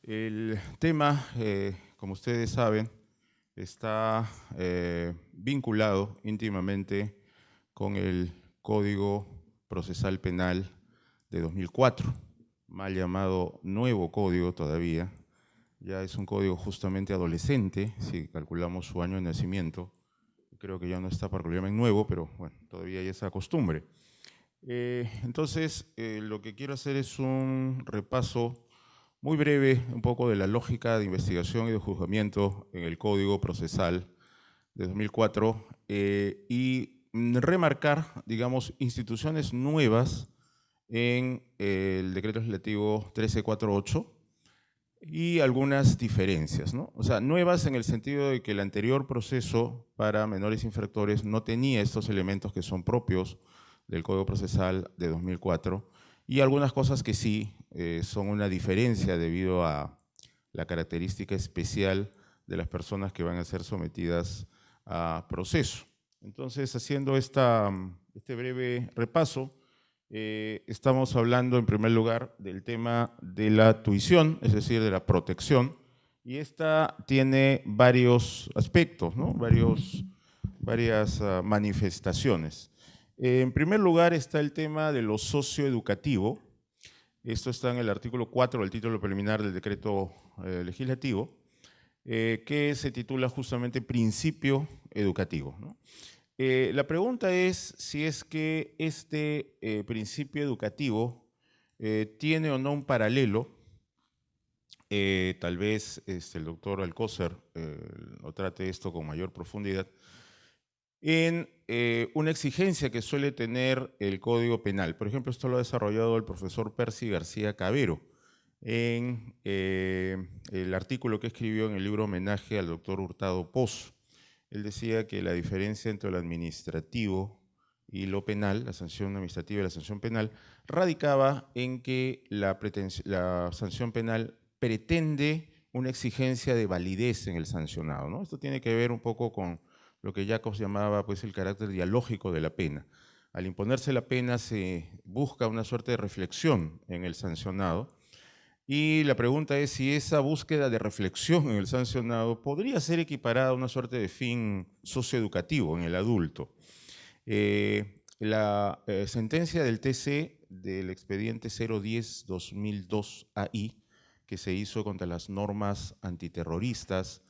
El tema, como ustedes saben, está vinculado íntimamente con el Código Procesal Penal de 2004, mal llamado nuevo código todavía. Ya es un código justamente adolescente, si calculamos su año de nacimiento. Creo que ya no está para que lo llamen nuevo, pero bueno, todavía hay esa costumbre. Entonces, lo que quiero hacer es un repaso muy breve, un poco de la lógica de investigación y de juzgamiento en el Código Procesal de 2004 y remarcar, digamos, instituciones nuevas en el Decreto Legislativo 1348 y algunas diferencias, ¿no? O sea, nuevas en el sentido de que el anterior proceso para menores infractores no tenía estos elementos que son propios del Código Procesal de 2004 y algunas cosas que sí son una diferencia debido a la característica especial de las personas que van a ser sometidas a proceso. Entonces, haciendo este breve repaso, estamos hablando en primer lugar del tema de la tuición, es decir, de la protección, y esta tiene varios aspectos, ¿no? Varias manifestaciones. En primer lugar está el tema de lo socioeducativo. Esto está en el artículo 4 del título preliminar del decreto legislativo, que se titula justamente Principio Educativo, ¿no? La pregunta es si es que este principio educativo tiene o no un paralelo, tal vez el doctor Alcócer lo trate esto con mayor profundidad, en una exigencia que suele tener el Código Penal. Por ejemplo, esto lo ha desarrollado el profesor Percy García Cabero en el artículo que escribió en el libro Homenaje al doctor Hurtado Pozo. Él decía que la diferencia entre lo administrativo y lo penal, la sanción administrativa y la sanción penal, radicaba en que la sanción penal pretende una exigencia de validez en el sancionado, ¿no? Esto tiene que ver un poco con lo que Jacobs llamaba pues, el carácter dialógico de la pena. Al imponerse la pena se busca una suerte de reflexión en el sancionado, y la pregunta es si esa búsqueda de reflexión en el sancionado podría ser equiparada a una suerte de fin socioeducativo en el adulto. La sentencia del TC del expediente 010-2002 AI, que se hizo contra las normas antiterroristas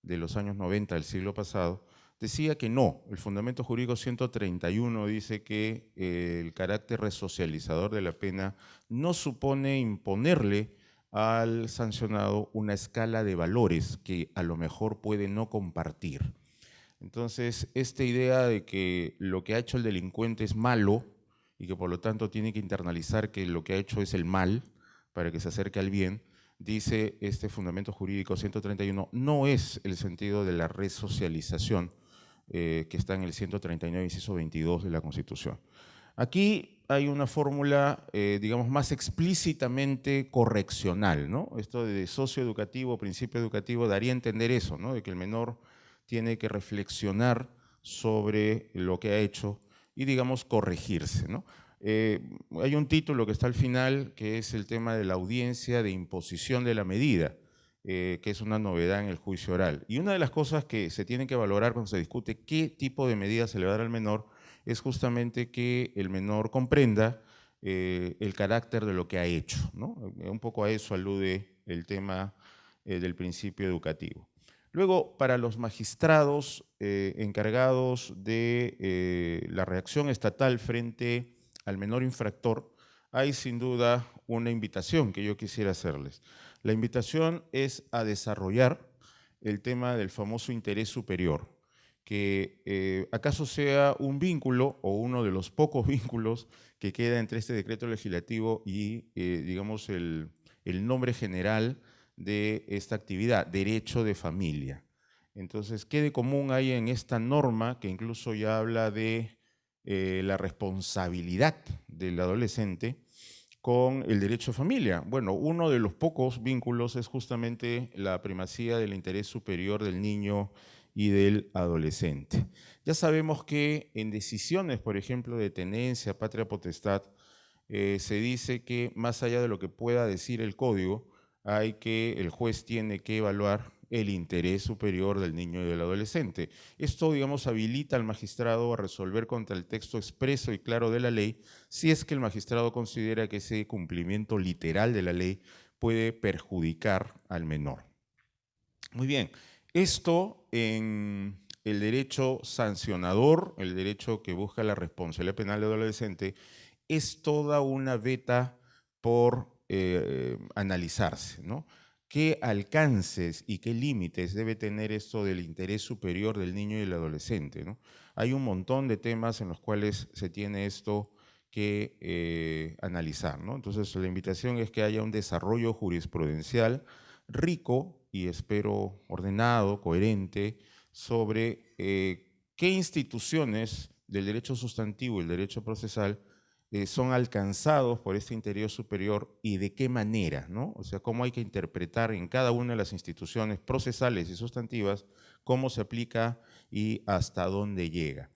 de los años 90 del siglo pasado, decía que no, el fundamento jurídico 131 dice que el carácter resocializador de la pena no supone imponerle al sancionado una escala de valores que a lo mejor puede no compartir. Entonces, esta idea de que lo que ha hecho el delincuente es malo y que por lo tanto tiene que internalizar que lo que ha hecho es el mal para que se acerque al bien, dice este fundamento jurídico 131, no es el sentido de la resocialización que está en el 139, inciso 22 de la Constitución. Aquí hay una fórmula, digamos, más explícitamente correccional, ¿no? Esto de socioeducativo, principio educativo, daría a entender eso, ¿no? De que el menor tiene que reflexionar sobre lo que ha hecho y, digamos, corregirse, ¿no? Hay un título que está al final, que es el tema de la audiencia de imposición de la medida, que es una novedad en el juicio oral. Y una de las cosas que se tienen que valorar cuando se discute qué tipo de medida se le va a dar al menor es justamente que el menor comprenda el carácter de lo que ha hecho, ¿no? Un poco a eso alude el tema del principio educativo. Luego, para los magistrados encargados de la reacción estatal frente al menor infractor, hay sin duda una invitación que yo quisiera hacerles. La invitación es a desarrollar el tema del famoso interés superior, que acaso sea un vínculo o uno de los pocos vínculos que queda entre este decreto legislativo y, digamos, el nombre general de esta actividad, derecho de familia. Entonces, ¿qué de común hay en esta norma que incluso ya habla de la responsabilidad del adolescente con el derecho de familia? Bueno, uno de los pocos vínculos es justamente la primacía del interés superior del niño y del adolescente. Ya sabemos que en decisiones, por ejemplo, de tenencia, patria potestad, se dice que más allá de lo que pueda decir el código, el juez tiene que evaluar el interés superior del niño y del adolescente. Esto, digamos, habilita al magistrado a resolver contra el texto expreso y claro de la ley si es que el magistrado considera que ese cumplimiento literal de la ley puede perjudicar al menor. Muy bien, esto en el derecho sancionador, el derecho que busca la responsabilidad penal del adolescente, es toda una veta por analizarse, ¿no? ¿Qué alcances y qué límites debe tener esto del interés superior del niño y del adolescente, ¿no? Hay un montón de temas en los cuales se tiene esto que analizar, ¿no? Entonces, la invitación es que haya un desarrollo jurisprudencial rico y espero ordenado, coherente, sobre qué instituciones del derecho sustantivo y el derecho procesal son alcanzados por este interés superior y de qué manera, ¿no? O sea, cómo hay que interpretar en cada una de las instituciones procesales y sustantivas cómo se aplica y hasta dónde llega.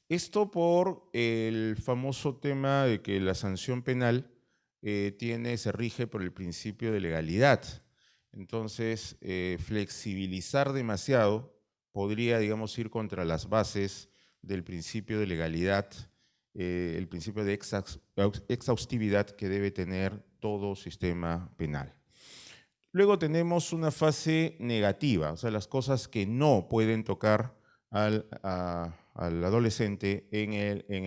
Esto por el famoso tema de que la sanción penal se rige por el principio de legalidad. Entonces, flexibilizar demasiado podría, digamos, ir contra las bases del principio de legalidad, el principio de exhaustividad que debe tener todo sistema penal. Luego tenemos una fase negativa, o sea, las cosas que no pueden tocar al adolescente en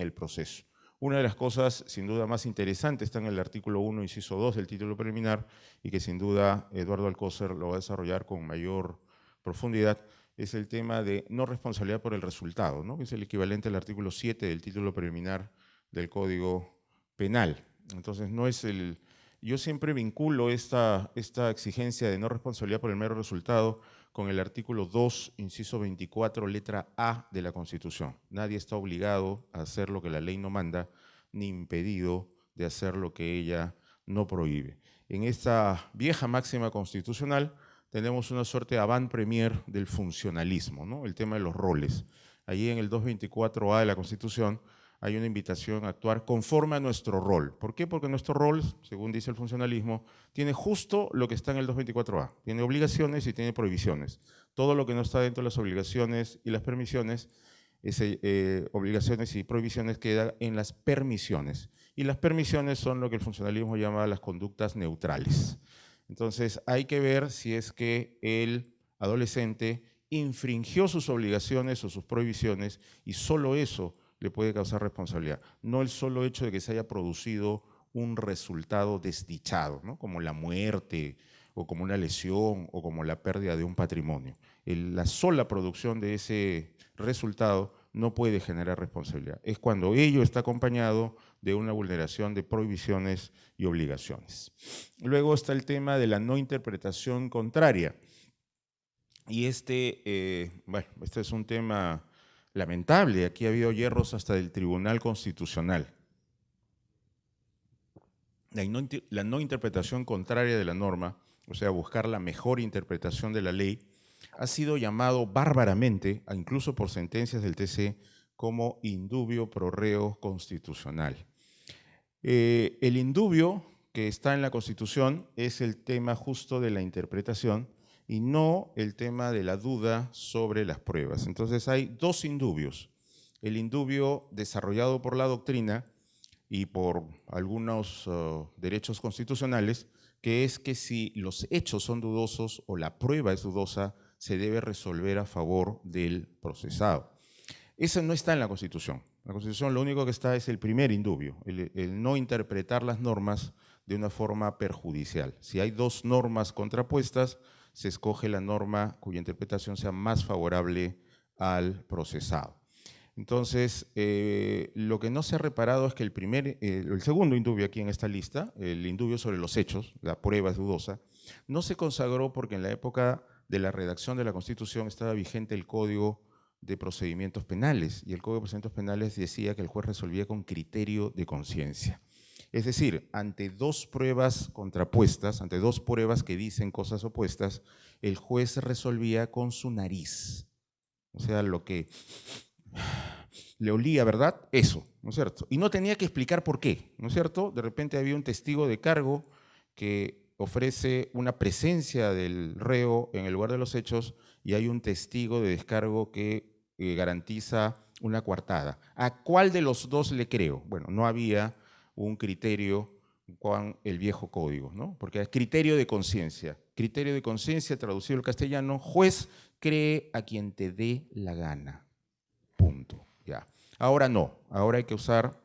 el proceso. Una de las cosas, sin duda, más interesantes está en el artículo 1, inciso 2 del título preliminar, y que sin duda Eduardo Alcocer lo va a desarrollar con mayor profundidad, es el tema de no responsabilidad por el resultado, ¿no? Que es el equivalente al artículo 7 del título preliminar del Código Penal. Entonces, no es el... Yo siempre vinculo esta exigencia de no responsabilidad por el mero resultado con el artículo 2, inciso 24, letra A de la Constitución. Nadie está obligado a hacer lo que la ley no manda, ni impedido de hacer lo que ella no prohíbe. En esta vieja máxima constitucional tenemos una suerte de avant-premier del funcionalismo, ¿no? El tema de los roles. Allí en el 224A de la Constitución hay una invitación a actuar conforme a nuestro rol. ¿Por qué? Porque nuestro rol, según dice el funcionalismo, tiene justo lo que está en el 224A. Tiene obligaciones y tiene prohibiciones. Todo lo que no está dentro de las obligaciones y las permisiones, obligaciones y prohibiciones queda en las permisiones. Y las permisiones son lo que el funcionalismo llama las conductas neutrales. Entonces, hay que ver si es que el adolescente infringió sus obligaciones o sus prohibiciones y solo eso le puede causar responsabilidad. No el solo hecho de que se haya producido un resultado desdichado, ¿no? Como la muerte o como una lesión o como la pérdida de un patrimonio. La sola producción de ese resultado no puede generar responsabilidad. Es cuando ello está acompañado de una vulneración de prohibiciones y obligaciones. Luego está el tema de la no interpretación contraria. Y este es un tema lamentable. Aquí ha habido hierros hasta del Tribunal Constitucional. La no interpretación contraria de la norma, o sea, buscar la mejor interpretación de la ley, ha sido llamado bárbaramente, incluso por sentencias del TC, como indubio pro reo constitucional. El indubio que está en la Constitución es el tema justo de la interpretación y no el tema de la duda sobre las pruebas. Entonces hay dos indubios. El indubio desarrollado por la doctrina y por algunos derechos constitucionales, que es que si los hechos son dudosos o la prueba es dudosa, se debe resolver a favor del procesado. Eso no está en la Constitución. En la Constitución lo único que está es el primer indubio, el no interpretar las normas de una forma perjudicial. Si hay dos normas contrapuestas, se escoge la norma cuya interpretación sea más favorable al procesado. Entonces, lo que no se ha reparado es que el segundo indubio aquí en esta lista, el indubio sobre los hechos, la prueba es dudosa, no se consagró porque en la época de la redacción de la Constitución estaba vigente el Código de Procedimientos Penales, y el Código de Procedimientos Penales decía que el juez resolvía con criterio de conciencia. Es decir, ante dos pruebas contrapuestas, ante dos pruebas que dicen cosas opuestas, el juez resolvía con su nariz. O sea, lo que le olía, ¿verdad? Eso, ¿no es cierto? Y no tenía que explicar por qué, ¿no es cierto? De repente había un testigo de cargo que ofrece una presencia del reo en el lugar de los hechos y hay un testigo de descargo que garantiza una coartada. ¿A cuál de los dos le creo? Bueno, no había un criterio con el viejo código, ¿no? Porque es criterio de conciencia. Criterio de conciencia, traducido al castellano, juez cree a quien te dé la gana. Punto. Ya. Ahora no, ahora hay que usar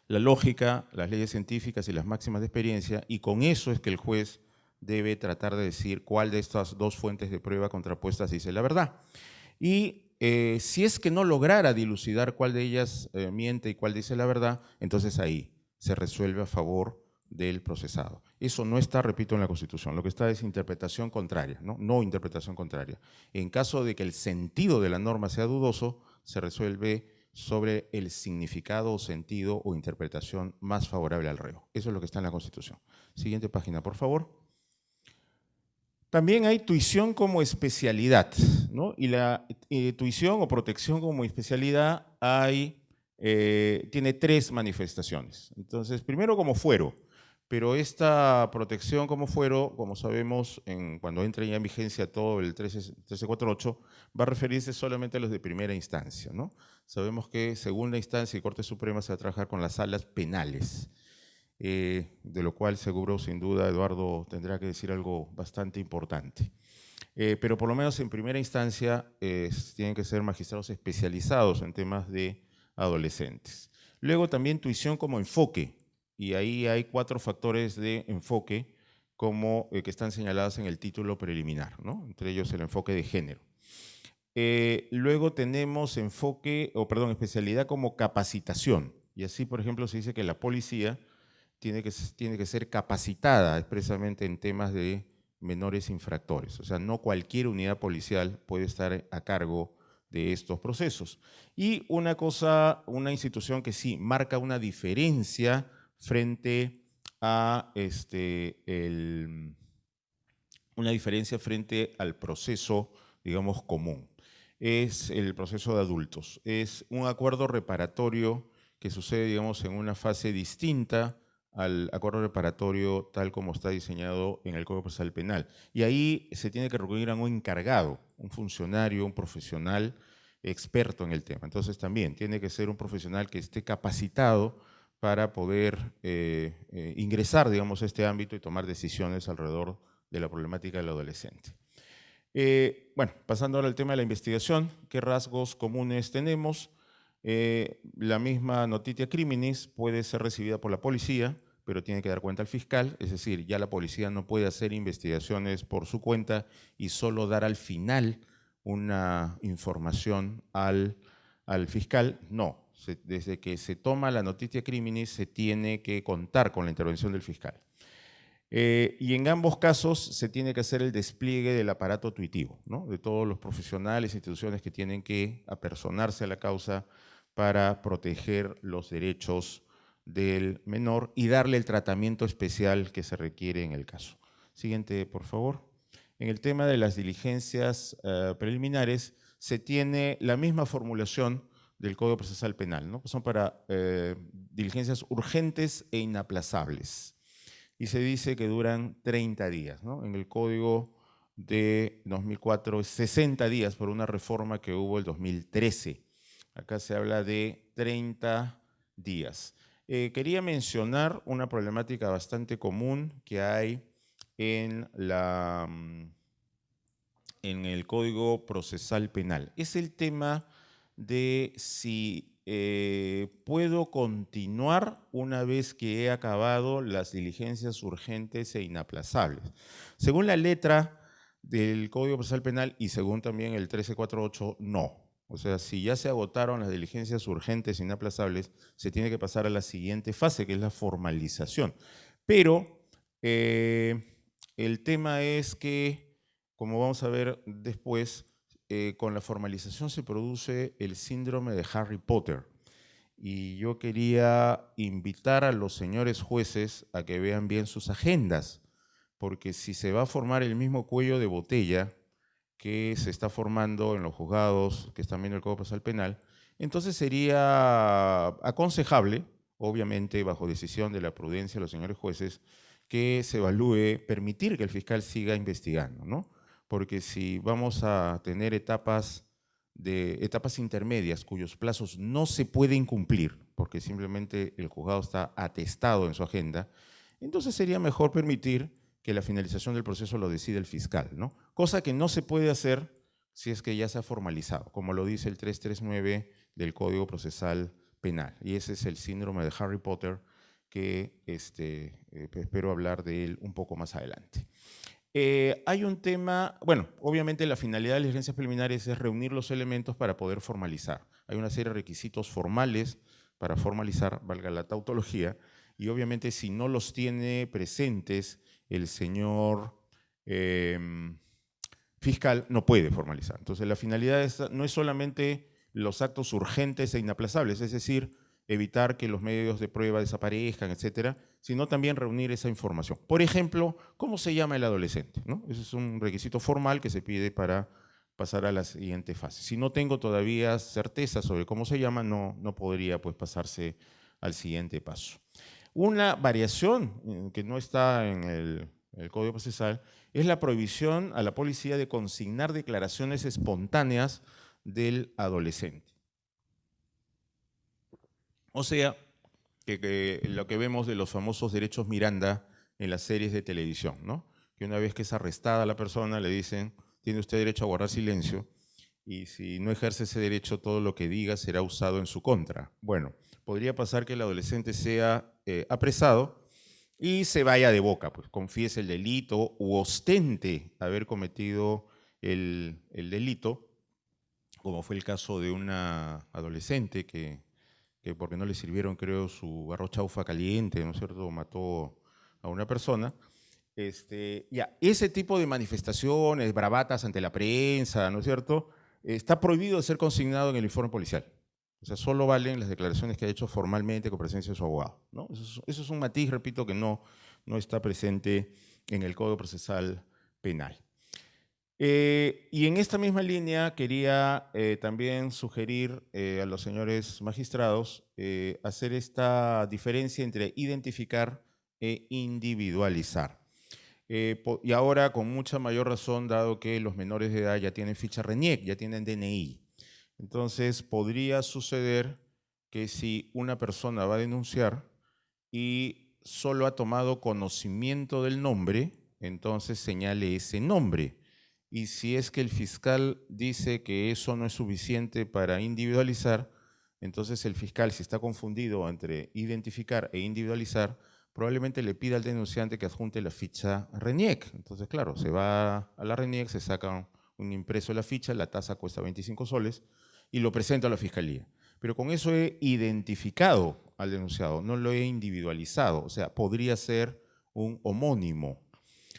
la lógica, las leyes científicas y las máximas de experiencia, y con eso es que el juez debe tratar de decir cuál de estas dos fuentes de prueba contrapuestas dice la verdad. Y si es que no lograra dilucidar cuál de ellas miente y cuál dice la verdad, entonces ahí se resuelve a favor del procesado. Eso no está, repito, en la Constitución. Lo que está es interpretación contraria, no interpretación contraria. En caso de que el sentido de la norma sea dudoso, se resuelve sobre el significado o sentido o interpretación más favorable al reo. Eso es lo que está en la Constitución. Siguiente página, por favor. También hay tuición como especialidad, ¿no? Y la tuición o protección como especialidad tiene tres manifestaciones. Entonces, primero como fuero, pero esta protección como fuero, como sabemos, cuando entra ya en vigencia todo el 1348, va a referirse solamente a los de primera instancia, ¿no? Sabemos que segunda instancia y Corte Suprema se va a trabajar con las salas penales. De lo cual seguro, sin duda, Eduardo tendrá que decir algo bastante importante. Pero por lo menos en primera instancia tienen que ser magistrados especializados en temas de adolescentes. Luego también tuición como enfoque, y ahí hay 4 factores de enfoque que están señalados en el título preliminar, ¿no? Entre ellos el enfoque de género. Luego tenemos especialidad como capacitación, y así, por ejemplo, se dice que la policía tiene que ser capacitada expresamente en temas de menores infractores. O sea, no cualquier unidad policial puede estar a cargo de estos procesos. Y una institución que sí marca una diferencia frente a frente al proceso, digamos, común. Es el proceso de adultos. Es un acuerdo reparatorio que sucede, digamos, en una fase distinta al acuerdo reparatorio tal como está diseñado en el Código Procesal Penal. Y ahí se tiene que recurrir a un encargado, un funcionario, un profesional experto en el tema. Entonces también tiene que ser un profesional que esté capacitado para poder ingresar, digamos, a este ámbito y tomar decisiones alrededor de la problemática del adolescente. Bueno, pasando ahora al tema de la investigación, ¿qué rasgos comunes tenemos? La misma notitia criminis puede ser recibida por la policía, pero tiene que dar cuenta al fiscal, es decir, ya la policía no puede hacer investigaciones por su cuenta y solo dar al final una información al fiscal. No, desde que se toma la notitia criminis se tiene que contar con la intervención del fiscal. Y en ambos casos se tiene que hacer el despliegue del aparato tuitivo, ¿no? De todos los profesionales e instituciones que tienen que apersonarse a la causa para proteger los derechos del menor y darle el tratamiento especial que se requiere en el caso. Siguiente, por favor. En el tema de las diligencias preliminares se tiene la misma formulación del Código Procesal Penal, ¿no? Son para diligencias urgentes e inaplazables. Y se dice que duran 30 días, ¿no? En el Código de 2004 es 60 días por una reforma que hubo el 2013. Acá se habla de 30 días. Quería mencionar una problemática bastante común que hay en el Código Procesal Penal. Es el tema de si puedo continuar una vez que he acabado las diligencias urgentes e inaplazables. Según la letra del Código Procesal Penal y según también el 1348, no. O sea, si ya se agotaron las diligencias urgentes e inaplazables, se tiene que pasar a la siguiente fase, que es la formalización. Pero el tema es que, como vamos a ver después, con la formalización se produce el síndrome de Harry Potter. Y yo quería invitar a los señores jueces a que vean bien sus agendas, porque si se va a formar el mismo cuello de botella que se está formando en los juzgados, que están viendo el Código Procesal Penal, entonces sería aconsejable, obviamente bajo decisión de la prudencia de los señores jueces, que se evalúe, permitir que el fiscal siga investigando, ¿no? Porque si vamos a tener etapas intermedias cuyos plazos no se pueden cumplir, porque simplemente el juzgado está atestado en su agenda, entonces sería mejor permitir que la finalización del proceso lo decida el fiscal, ¿no? Cosa que no se puede hacer si es que ya se ha formalizado, como lo dice el 339 del Código Procesal Penal. Y ese es el síndrome de Harry Potter, que espero hablar de él un poco más adelante. Hay un tema, bueno, obviamente la finalidad de las diligencias preliminares es reunir los elementos para poder formalizar. Hay una serie de requisitos formales para formalizar, valga la tautología, y obviamente si no los tiene presentes el señor fiscal, no puede formalizar. Entonces la finalidad no es solamente los actos urgentes e inaplazables, es decir, evitar que los medios de prueba desaparezcan, etcétera, sino también reunir esa información. Por ejemplo, ¿cómo se llama el adolescente? ¿No? Ese es un requisito formal que se pide para pasar a la siguiente fase. Si no tengo todavía certeza sobre cómo se llama, no podría pues, pasarse al siguiente paso. Una variación que no está en el Código Procesal es la prohibición a la policía de consignar declaraciones espontáneas del adolescente. O sea, que lo que vemos de los famosos derechos Miranda en las series de televisión, ¿no? Que una vez que es arrestada la persona le dicen, tiene usted derecho a guardar silencio, y si no ejerce ese derecho, todo lo que diga será usado en su contra. Bueno, podría pasar que el adolescente sea apresado y se vaya de boca, pues confiese el delito u ostente haber cometido el delito, como fue el caso de una adolescente que porque no le sirvieron, creo, su arroz chaufa caliente, ¿no es cierto?, mató a una persona. Ese tipo de manifestaciones, bravatas ante la prensa, ¿no es cierto?, está prohibido de ser consignado en el informe policial. O sea, solo valen las declaraciones que ha hecho formalmente con presencia de su abogado, ¿no? Eso es un matiz, repito, que no está presente en el Código Procesal Penal. Y en esta misma línea quería también sugerir a los señores magistrados hacer esta diferencia entre identificar e individualizar. Y ahora con mucha mayor razón, dado que los menores de edad ya tienen ficha RENIEC, ya tienen DNI. Entonces podría suceder que si una persona va a denunciar y solo ha tomado conocimiento del nombre, entonces señale ese nombre. Y si es que el fiscal dice que eso no es suficiente para individualizar, entonces el fiscal, si está confundido entre identificar e individualizar, probablemente le pida al denunciante que adjunte la ficha RENIEC. Entonces, claro, se va a la RENIEC, se saca un impreso de la ficha, la tasa cuesta 25 soles, y lo presenta a la fiscalía. Pero con eso he identificado al denunciado, no lo he individualizado, o sea, podría ser un homónimo.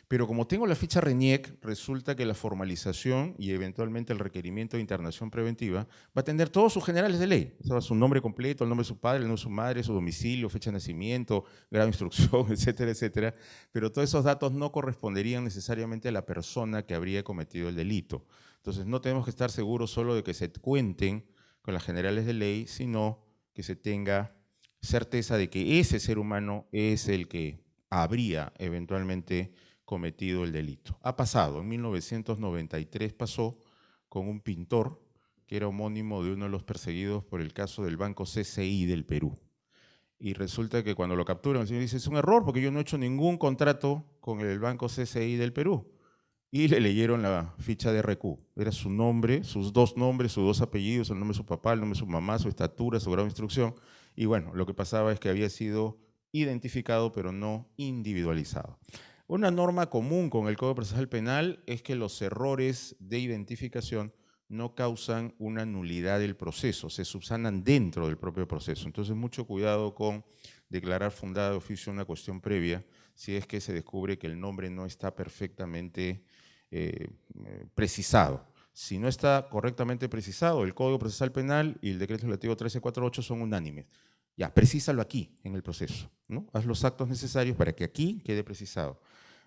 Pero como tengo la ficha RENIEC, resulta que la formalización y eventualmente el requerimiento de internación preventiva va a tener todos sus generales de ley. O sea, su nombre completo, el nombre de su padre, el nombre de su madre, su domicilio, fecha de nacimiento, grado de instrucción, etcétera, etcétera. Pero todos esos datos no corresponderían necesariamente a la persona que habría cometido el delito. Entonces no tenemos que estar seguros solo de que se cuenten con las generales de ley, sino que se tenga certeza de que ese ser humano es el que habría eventualmente cometido el delito. Ha pasado, en 1993 pasó con un pintor que era homónimo de uno de los perseguidos por el caso del Banco CCI del Perú. Y resulta que cuando lo capturan, el señor dice, es un error porque yo no he hecho ningún contrato con el Banco CCI del Perú. Y le leyeron la ficha de RQ. Era su nombre, sus dos nombres, sus dos apellidos, el nombre de su papá, el nombre de su mamá, su estatura, su grado de instrucción. Y bueno, lo que pasaba es que había sido identificado, pero no individualizado. Una norma común con el Código Procesal Penal es que los errores de identificación no causan una nulidad del proceso, se subsanan dentro del propio proceso. Entonces, mucho cuidado con declarar fundada de oficio una cuestión previa si es que se descubre que el nombre no está perfectamente precisado. Si no está correctamente precisado, el Código Procesal Penal y el Decreto Legislativo 1348 son unánimes. Ya, precísalo aquí, en el proceso, ¿no? Haz los actos necesarios para que aquí quede precisado.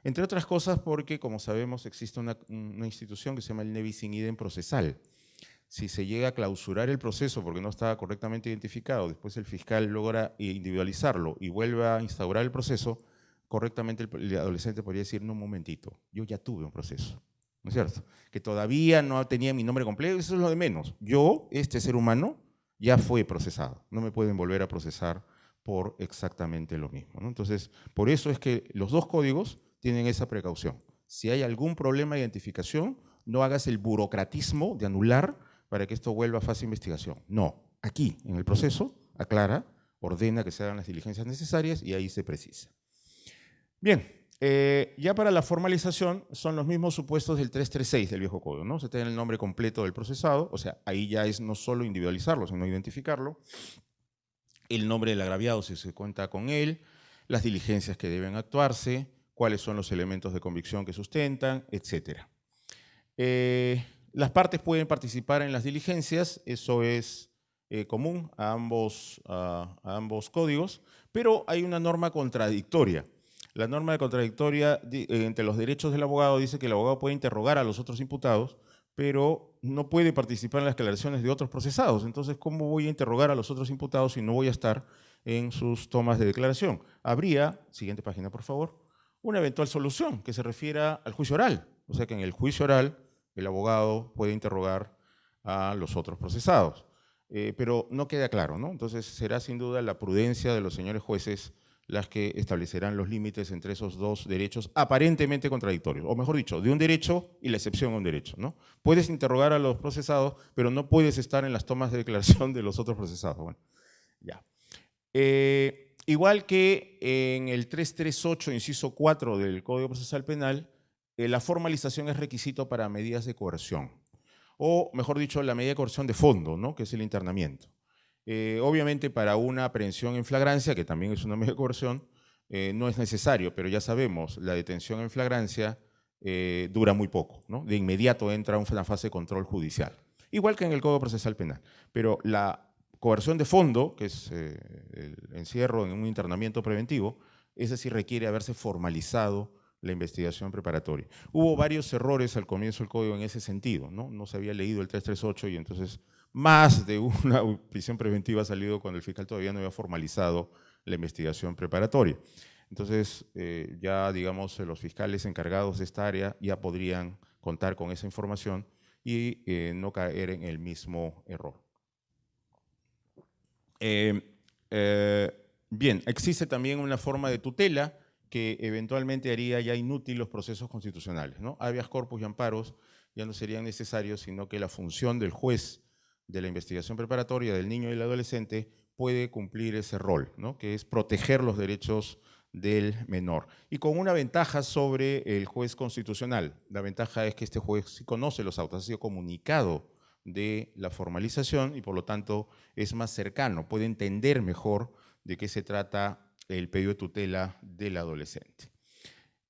Entre otras cosas porque, como sabemos, existe una institución que se llama el ne bis in idem procesal. Si se llega a clausurar el proceso porque no estaba correctamente identificado, después el fiscal logra individualizarlo y vuelve a instaurar el proceso, correctamente el adolescente podría decir, no, un momentito, yo ya tuve un proceso, ¿no es cierto? Que todavía no tenía mi nombre completo, eso es lo de menos. Yo, este ser humano, ya fue procesado, no me pueden volver a procesar por exactamente lo mismo, ¿no? Entonces, por eso es que los dos códigos tienen esa precaución. Si hay algún problema de identificación, no hagas el burocratismo de anular para que esto vuelva a fase de investigación. No, aquí, en el proceso, aclara, ordena que se hagan las diligencias necesarias y ahí se precisa. Bien, ya para la formalización son los mismos supuestos del 336 del viejo código, ¿no? Se tiene el nombre completo del procesado, o sea, ahí ya es no solo individualizarlo, sino identificarlo, el nombre del agraviado si se cuenta con él, las diligencias que deben actuarse, cuáles son los elementos de convicción que sustentan, etc. Las partes pueden participar en las diligencias, eso es común a ambos códigos, pero hay una norma contradictoria. La norma contradictoria entre los derechos del abogado dice que el abogado puede interrogar a los otros imputados, pero no puede participar en las declaraciones de otros procesados. Entonces, ¿cómo voy a interrogar a los otros imputados si no voy a estar en sus tomas de declaración? Habría, siguiente página por favor, una eventual solución que se refiera al juicio oral. O sea que en el juicio oral el abogado puede interrogar a los otros procesados. Pero no queda claro, ¿no? Entonces será sin duda la prudencia de los señores jueces las que establecerán los límites entre esos dos derechos aparentemente contradictorios, o mejor dicho, de un derecho y la excepción a un derecho, ¿no? Puedes interrogar a los procesados, pero no puedes estar en las tomas de declaración de los otros procesados. Bueno, ya. Igual que en el 338, inciso 4 del Código Procesal Penal, la formalización es requisito para medidas de coerción, o mejor dicho, la medida de coerción de fondo, ¿no? Que es el internamiento. Obviamente para una aprehensión en flagrancia, que también es una medida de coerción, no es necesario, pero ya sabemos, la detención en flagrancia dura muy poco, ¿no? De inmediato entra una fase de control judicial, igual que en el Código Procesal Penal. Pero la coerción de fondo, que es el encierro en un internamiento preventivo, esa sí requiere haberse formalizado la investigación preparatoria. Hubo varios errores al comienzo del código en ese sentido, ¿no? No se había leído el 338 y entonces más de una prisión preventiva ha salido cuando el fiscal todavía no había formalizado la investigación preparatoria. Entonces, ya digamos, los fiscales encargados de esta área ya podrían contar con esa información y no caer en el mismo error. Bien, existe también una forma de tutela que eventualmente haría ya inútil los procesos constitucionales, ¿no? Habeas corpus y amparos ya no serían necesarios, sino que la función del juez de la investigación preparatoria del niño y del adolescente puede cumplir ese rol, ¿no? Que es proteger los derechos del menor. Y con una ventaja sobre el juez constitucional. La ventaja es que este juez sí conoce los autos, ha sido comunicado de la formalización y por lo tanto es más cercano, puede entender mejor de qué se trata el pedido de tutela del adolescente.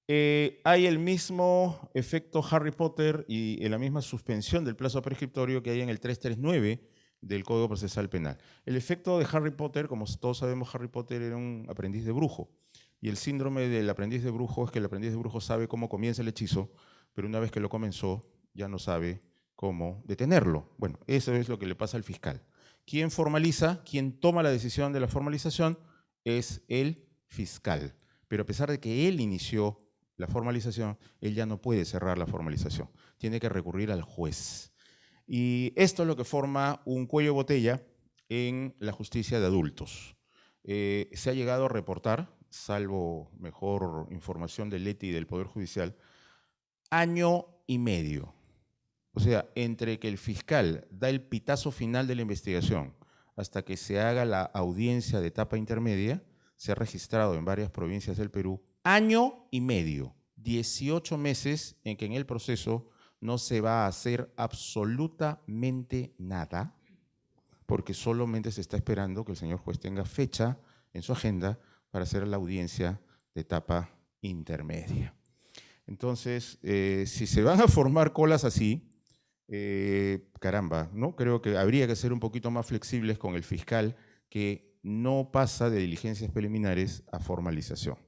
Hay el mismo efecto Harry Potter y la misma suspensión del plazo prescriptorio que hay en el 339 del Código Procesal Penal. El efecto de Harry Potter, como todos sabemos, Harry Potter era un aprendiz de brujo. Y el síndrome del aprendiz de brujo es que el aprendiz de brujo sabe cómo comienza el hechizo, pero una vez que lo comenzó, ya no sabe cómo detenerlo. Bueno, eso es lo que le pasa al fiscal. Quien formaliza, quien toma la decisión de la formalización es el fiscal. Pero a pesar de que él inició la formalización, él ya no puede cerrar la formalización. Tiene que recurrir al juez. Y esto es lo que forma un cuello de botella en la justicia de adultos. Se ha llegado a reportar, salvo mejor información del ETI y del Poder Judicial, año y medio. O sea, entre que el fiscal da el pitazo final de la investigación hasta que se haga la audiencia de etapa intermedia, se ha registrado en varias provincias del Perú año y medio, 18 meses en que en el proceso no se va a hacer absolutamente nada, porque solamente se está esperando que el señor juez tenga fecha en su agenda para hacer la audiencia de etapa intermedia. Entonces, si se van a formar colas así, caramba, ¿no? Creo que habría que ser un poquito más flexibles con el fiscal que no pasa de diligencias preliminares a formalización.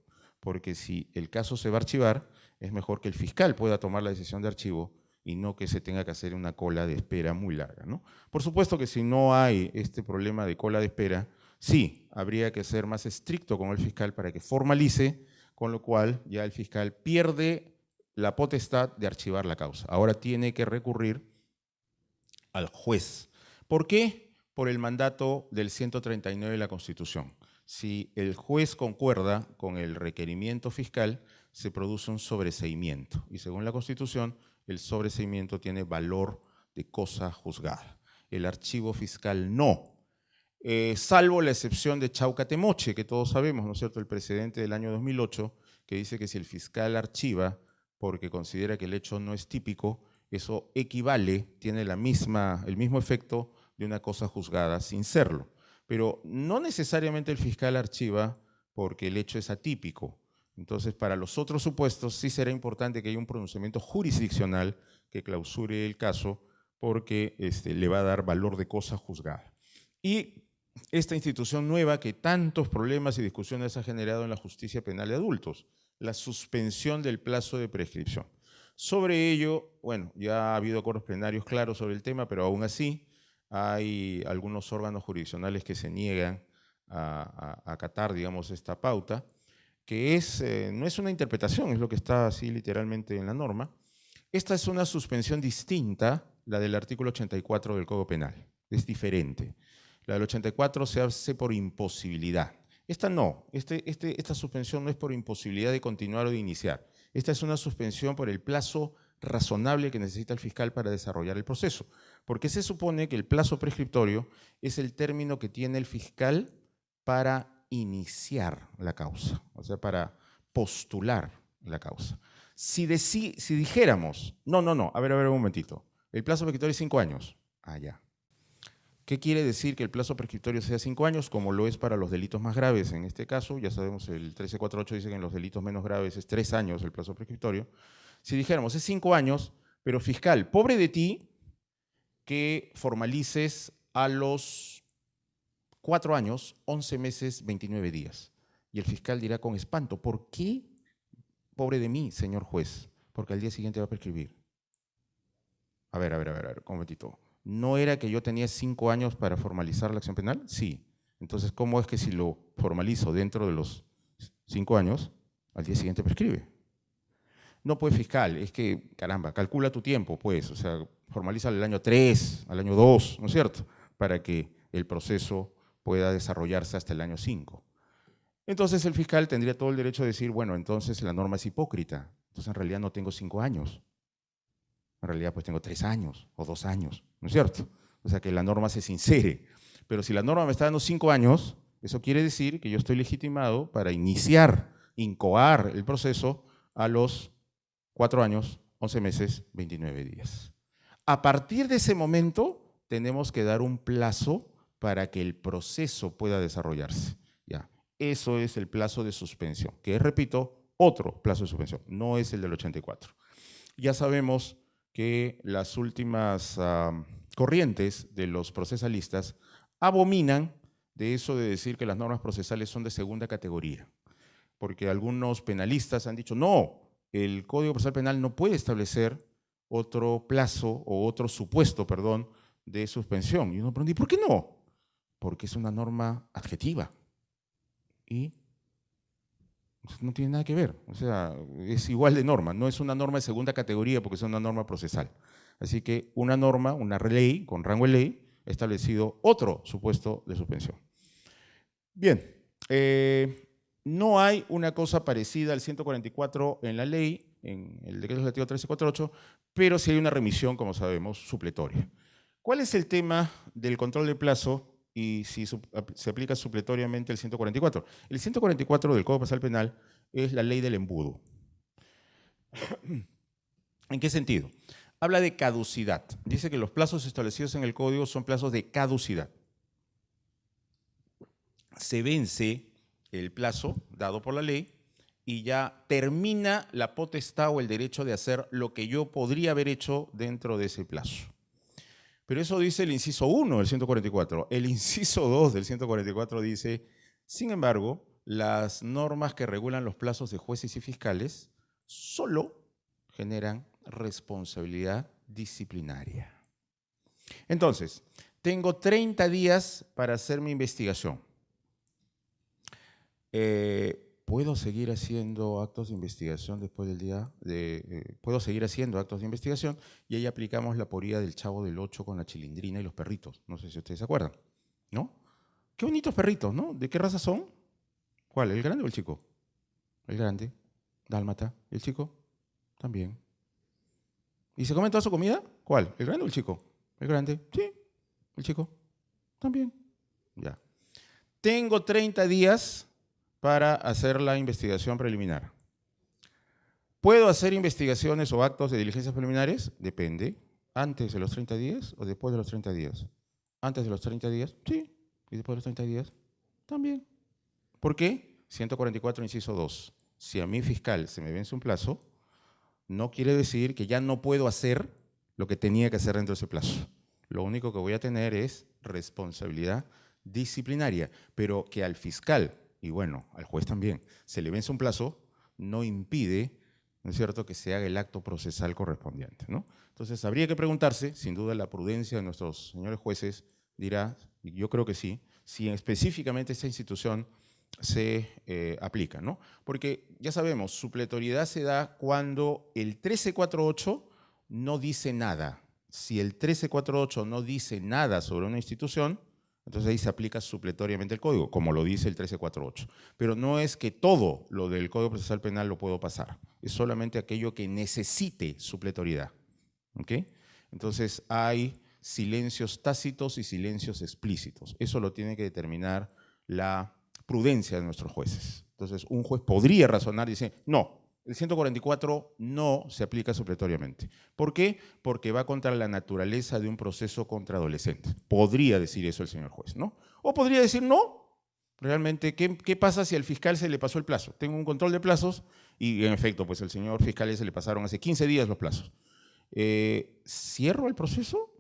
Porque si el caso se va a archivar, es mejor que el fiscal pueda tomar la decisión de archivo y no que se tenga que hacer una cola de espera muy larga, ¿no? Por supuesto que si no hay este problema de cola de espera, sí, habría que ser más estricto con el fiscal para que formalice con lo cual ya el fiscal pierde la potestad de archivar la causa. Ahora tiene que recurrir al juez. ¿Por qué? Por el mandato del 139 de la Constitución. Si el juez concuerda con el requerimiento fiscal, se produce un sobreseimiento. Y según la Constitución, el sobreseimiento tiene valor de cosa juzgada. El archivo fiscal no. Salvo la excepción de Chaucatemoche, que todos sabemos, ¿no es cierto?, el precedente del año 2008, que dice que si el fiscal archiva porque considera que el hecho no es típico, eso equivale, tiene el mismo efecto de una cosa juzgada sin serlo. Pero no necesariamente el fiscal archiva porque el hecho es atípico. Entonces, para los otros supuestos sí será importante que haya un pronunciamiento jurisdiccional que clausure el caso porque le va a dar valor de cosa juzgada. Y esta institución nueva que tantos problemas y discusiones ha generado en la justicia penal de adultos, la suspensión del plazo de prescripción. Sobre ello, bueno, ya ha habido acuerdos plenarios claros sobre el tema, pero aún así hay algunos órganos jurisdiccionales que se niegan a acatar, digamos, esta pauta, que no es una interpretación, es lo que está así literalmente en la norma. Esta es una suspensión distinta, la del artículo 84 del Código Penal, es diferente. La del 84 se hace por imposibilidad. Esta no, esta suspensión no es por imposibilidad de continuar o de iniciar. Esta es una suspensión por el plazo razonable que necesita el fiscal para desarrollar el proceso. Porque se supone que el plazo prescriptorio es el término que tiene el fiscal para iniciar la causa, o sea, para postular la causa. Si dijéramos, no, a ver un momentito, el plazo prescriptorio es 5 años, ya. ¿Qué quiere decir que el plazo prescriptorio sea 5 años, como lo es para los delitos más graves? En este caso, ya sabemos, el 1348 dice que en los delitos menos graves es 3 años el plazo prescriptorio. Si dijéramos, es 5 años, pero fiscal, pobre de ti que formalices a los 4 años, 11 meses, 29 días. Y el fiscal dirá con espanto, ¿por qué? Pobre de mí, señor juez, porque al día siguiente va a prescribir. A ver, un momentito. ¿No era que yo tenía 5 años para formalizar la acción penal? Sí. Entonces, ¿cómo es que si lo formalizo dentro de los 5 años, al día siguiente prescribe? No, pues, fiscal, es que, caramba, calcula tu tiempo, pues, o sea, formaliza al año 3, al año 2, ¿no es cierto?, para que el proceso pueda desarrollarse hasta el año 5. Entonces, el fiscal tendría todo el derecho de decir, bueno, entonces la norma es hipócrita, entonces en realidad no tengo 5 años. En realidad, pues tengo 3 años o 2 años, ¿no es cierto? O sea, que la norma se sincere. Pero si la norma me está dando 5 años, eso quiere decir que yo estoy legitimado para incoar el proceso a los 4 años, 11 meses, 29 días. A partir de ese momento, tenemos que dar un plazo para que el proceso pueda desarrollarse. Ya. Eso es el plazo de suspensión, que es, repito, otro plazo de suspensión, no es el del 84. Ya sabemos que las últimas corrientes de los procesalistas abominan de eso de decir que las normas procesales son de segunda categoría, porque algunos penalistas han dicho, no, el Código Procesal Penal no puede establecer otro plazo o otro supuesto, perdón, de suspensión. Y uno pregunta, ¿y por qué no? Porque es una norma adjetiva y no tiene nada que ver, o sea, es igual de norma, no es una norma de segunda categoría porque es una norma procesal. Así que una norma, una ley con rango de ley, ha establecido otro supuesto de suspensión. Bien, no hay una cosa parecida al 144 en la ley, en el decreto legislativo 1348, pero sí hay una remisión, como sabemos, supletoria. ¿Cuál es el tema del control de plazo y si se aplica supletoriamente el 144? El 144 del Código Procesal Penal es la ley del embudo. ¿En qué sentido? Habla de caducidad. Dice que los plazos establecidos en el Código son plazos de caducidad. Se vence el plazo dado por la ley y ya termina la potestad o el derecho de hacer lo que yo podría haber hecho dentro de ese plazo. Pero eso dice el inciso 1 del 144. El inciso 2 del 144 dice, sin embargo, las normas que regulan los plazos de jueces y fiscales solo generan responsabilidad disciplinaria. Entonces, tengo 30 días para hacer mi investigación. ¿puedo seguir haciendo actos de investigación después del día puedo seguir haciendo actos de investigación? Y ahí aplicamos la poría del Chavo del Ocho con la chilindrina y los perritos. No sé si ustedes se acuerdan, ¿no? Qué bonitos perritos, ¿no? ¿De qué raza son? ¿Cuál? ¿El grande o el chico? El grande, dálmata. ¿El chico? También. ¿Y se comen toda su comida? ¿Cuál? ¿El grande o el chico? El grande, sí. ¿El chico? También. Ya. Tengo 30 días para hacer la investigación preliminar. ¿Puedo hacer investigaciones o actos de diligencias preliminares? Depende. ¿Antes de los 30 días o después de los 30 días? Antes de los 30 días, sí. Y después de los 30 días, también. ¿Por qué? 144, inciso 2. Si a mi fiscal se me vence un plazo, no quiere decir que ya no puedo hacer lo que tenía que hacer dentro de ese plazo. Lo único que voy a tener es responsabilidad disciplinaria, pero que al fiscal, y bueno, al juez también, se le vence un plazo, no impide, ¿no es cierto?, que se haga el acto procesal correspondiente, ¿no? Entonces, habría que preguntarse, sin duda la prudencia de nuestros señores jueces dirá, y yo creo que sí, si específicamente esta institución se aplica, ¿no? Porque ya sabemos, supletoriedad se da cuando el 1348 no dice nada. Si el 1348 no dice nada sobre una institución, entonces ahí se aplica supletoriamente el código, como lo dice el 1348. Pero no es que todo lo del Código Procesal Penal lo puedo pasar, es solamente aquello que necesite supletoriedad. ¿Ok? Entonces hay silencios tácitos y silencios explícitos. Eso lo tiene que determinar la prudencia de nuestros jueces. Entonces, un juez podría razonar y decir, no, el 144 no se aplica supletoriamente. ¿Por qué? Porque va contra la naturaleza de un proceso contra adolescentes. Podría decir eso el señor juez, ¿no? O podría decir, no, realmente, ¿qué pasa si al fiscal se le pasó el plazo? Tengo un control de plazos y, en efecto, pues al señor fiscal se le pasaron hace 15 días los plazos. ¿Cierro el proceso?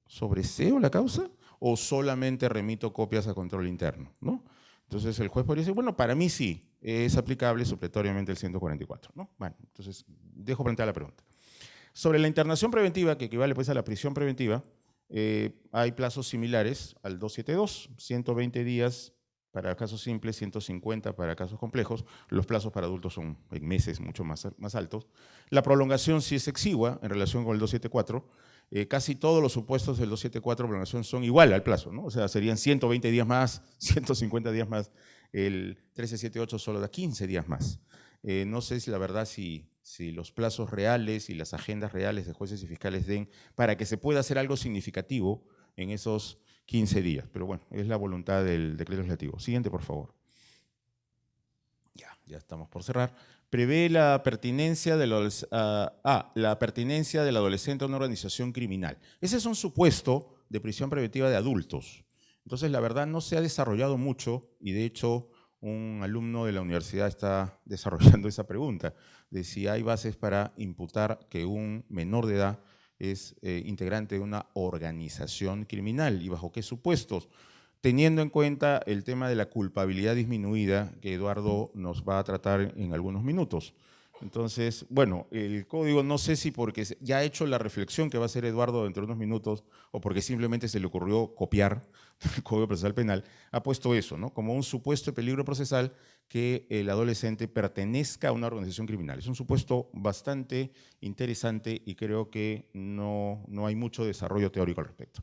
¿Sobreseo la causa? ¿O solamente remito copias a control interno? ¿No? Entonces el juez podría decir, bueno, para mí sí, es aplicable supletoriamente el 144. ¿No? Bueno, entonces dejo planteada la pregunta. Sobre la internación preventiva, que equivale pues a la prisión preventiva, hay plazos similares al 272, 120 días para casos simples, 150 para casos complejos. Los plazos para adultos son en meses mucho más altos. La prolongación sí es exigua en relación con el 274. Casi todos los supuestos del 274 prolongación son igual al plazo, ¿no? O sea, serían 120 días más, 150 días más. El 1378 solo da 15 días más. No sé si la verdad si los plazos reales y las agendas reales de jueces y fiscales den para que se pueda hacer algo significativo en esos 15 días. Pero bueno, es la voluntad del decreto legislativo. Siguiente, por favor. Ya estamos por cerrar. Prevé la pertinencia del adolescente a una organización criminal. Ese es un supuesto de prisión preventiva de adultos. Entonces, la verdad, no se ha desarrollado mucho y, de hecho, un alumno de la universidad está desarrollando esa pregunta de si hay bases para imputar que un menor de edad es integrante de una organización criminal y bajo qué supuestos, teniendo en cuenta el tema de la culpabilidad disminuida que Eduardo nos va a tratar en algunos minutos. Entonces, bueno, el código no sé si porque ya ha hecho la reflexión que va a hacer Eduardo dentro de unos minutos o porque simplemente se le ocurrió copiar el Código Procesal Penal, ha puesto eso, ¿no? Como un supuesto de peligro procesal que el adolescente pertenezca a una organización criminal. Es un supuesto bastante interesante y creo que no hay mucho desarrollo teórico al respecto.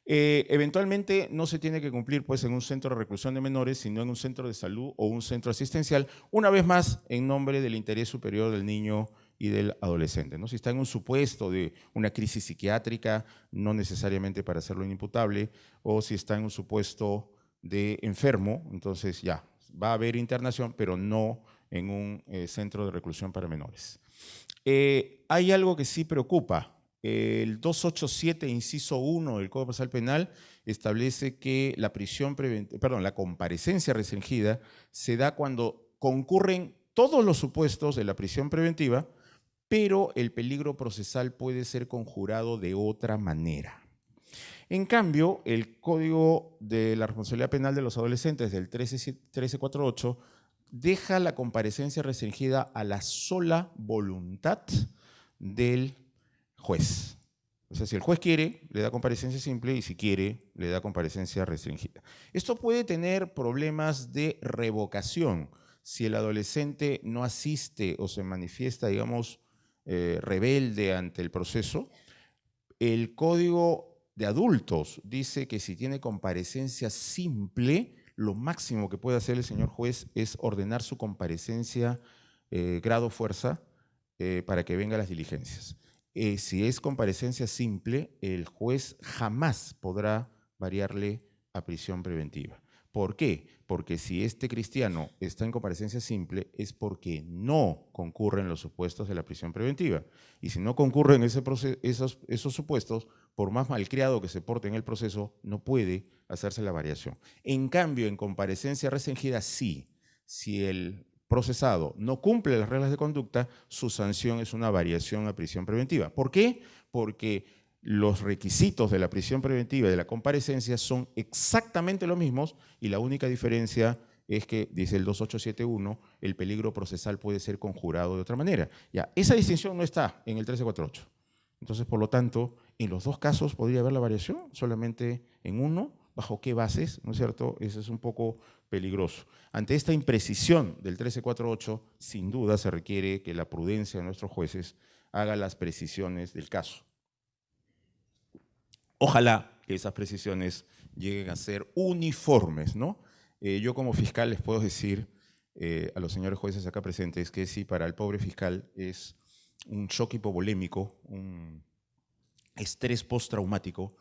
Eventualmente no se tiene que cumplir pues, en un centro de reclusión de menores, sino en un centro de salud o un centro asistencial, una vez más en nombre del interés superior del niño y del adolescente, ¿no? Si está en un supuesto de una crisis psiquiátrica, no necesariamente para hacerlo inimputable, o si está en un supuesto de enfermo, entonces ya, va a haber internación, pero no en un centro de reclusión para menores. Hay algo que sí preocupa. El 287, inciso 1 del Código Procesal Penal establece que la comparecencia restringida se da cuando concurren todos los supuestos de la prisión preventiva, pero el peligro procesal puede ser conjurado de otra manera. En cambio, el Código de la Responsabilidad Penal de los Adolescentes del 1348 deja la comparecencia restringida a la sola voluntad del juez. O sea, si el juez quiere, le da comparecencia simple y si quiere, le da comparecencia restringida. Esto puede tener problemas de revocación si el adolescente no asiste o se manifiesta, digamos, rebelde ante el proceso, el Código de Adultos dice que si tiene comparecencia simple, lo máximo que puede hacer el señor juez es ordenar su comparecencia grado fuerza para que venga a las diligencias. Si es comparecencia simple, el juez jamás podrá variarle a prisión preventiva. ¿Por qué? Porque si este cristiano está en comparecencia simple es porque no concurren los supuestos de la prisión preventiva. Y si no concurren esos supuestos, por más malcriado que se porte en el proceso, no puede hacerse la variación. En cambio, en comparecencia restringida, sí. Si el procesado no cumple las reglas de conducta, su sanción es una variación a prisión preventiva. ¿Por qué? Porque los requisitos de la prisión preventiva y de la comparecencia son exactamente los mismos y la única diferencia es que, dice el 2871, el peligro procesal puede ser conjurado de otra manera. Ya, esa distinción no está en el 1348. Entonces, por lo tanto, en los dos casos podría haber la variación, solamente en uno, ¿bajo qué bases? ¿No es cierto? Eso es un poco peligroso. Ante esta imprecisión del 1348, sin duda se requiere que la prudencia de nuestros jueces haga las precisiones del caso. Ojalá que esas precisiones lleguen a ser uniformes, ¿no? Yo como fiscal les puedo decir a los señores jueces acá presentes que si para el pobre fiscal es un shock hipovolémico, un estrés postraumático,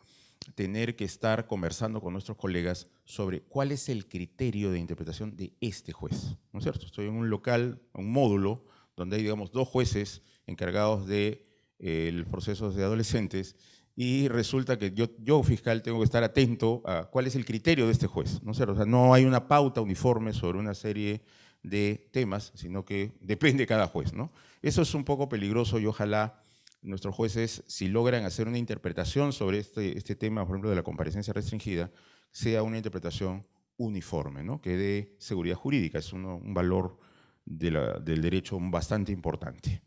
tener que estar conversando con nuestros colegas sobre cuál es el criterio de interpretación de este juez, ¿no es cierto? Estoy en un local, un módulo, donde hay, digamos, 2 jueces encargados de los procesos de adolescentes y resulta que yo, fiscal, tengo que estar atento a cuál es el criterio de este juez, ¿no es cierto? O sea, no hay una pauta uniforme sobre una serie de temas, sino que depende de cada juez, ¿no? Eso es un poco peligroso y ojalá nuestros jueces, si logran hacer una interpretación sobre este tema, por ejemplo, de la comparecencia restringida, sea una interpretación uniforme, ¿no? Que dé seguridad jurídica, es un valor del derecho bastante importante.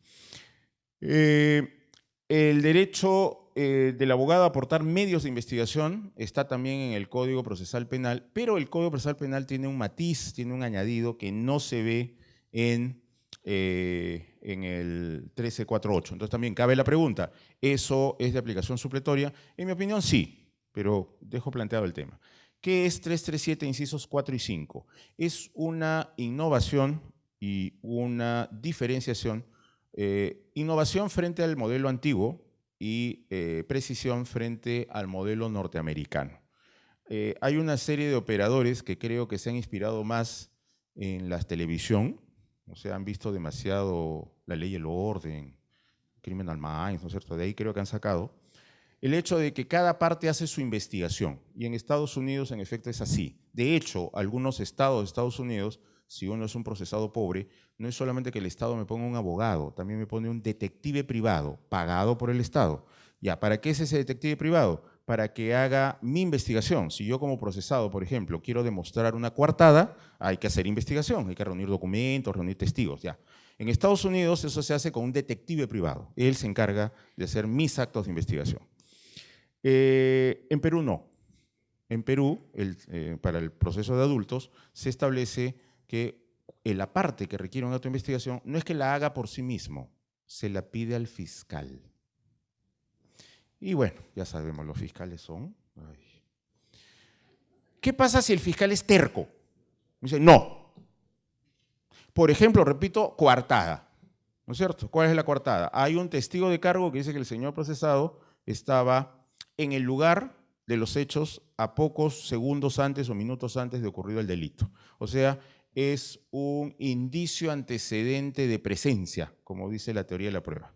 El derecho del abogado a aportar medios de investigación está también en el Código Procesal Penal, pero el Código Procesal Penal tiene un matiz, tiene un añadido que no se ve en el 1348. Entonces también cabe la pregunta, ¿eso es de aplicación supletoria? En mi opinión sí, pero dejo planteado el tema. ¿Qué es 337 incisos 4 y 5? Es una innovación y una diferenciación, innovación frente al modelo antiguo y precisión frente al modelo norteamericano. Hay una serie de operadores que creo que se han inspirado más en la televisión, o sea, han visto demasiado La Ley y el Orden, Criminal Minds, ¿no es cierto? De ahí creo que han sacado el hecho de que cada parte hace su investigación. Y en Estados Unidos, en efecto, es así. De hecho, algunos estados de Estados Unidos, si uno es un procesado pobre, no es solamente que el Estado me ponga un abogado, también me pone un detective privado, pagado por el Estado. Ya, ¿para qué es ese detective privado? Para que haga mi investigación. Si yo como procesado, por ejemplo, quiero demostrar una coartada, hay que hacer investigación, hay que reunir documentos, reunir testigos, ya. En Estados Unidos eso se hace con un detective privado. Él se encarga de hacer mis actos de investigación. En Perú no. En Perú, para el proceso de adultos, se establece que la parte que requiere un acto de investigación no es que la haga por sí mismo, se la pide al fiscal. Y bueno, ya sabemos, los fiscales son... Ay. ¿Qué pasa si el fiscal es terco? Dice, no. Por ejemplo, repito, coartada. ¿No es cierto? ¿Cuál es la coartada? Hay un testigo de cargo que dice que el señor procesado estaba en el lugar de los hechos a pocos segundos antes o minutos antes de ocurrido el delito. O sea, es un indicio antecedente de presencia, como dice la teoría de la prueba.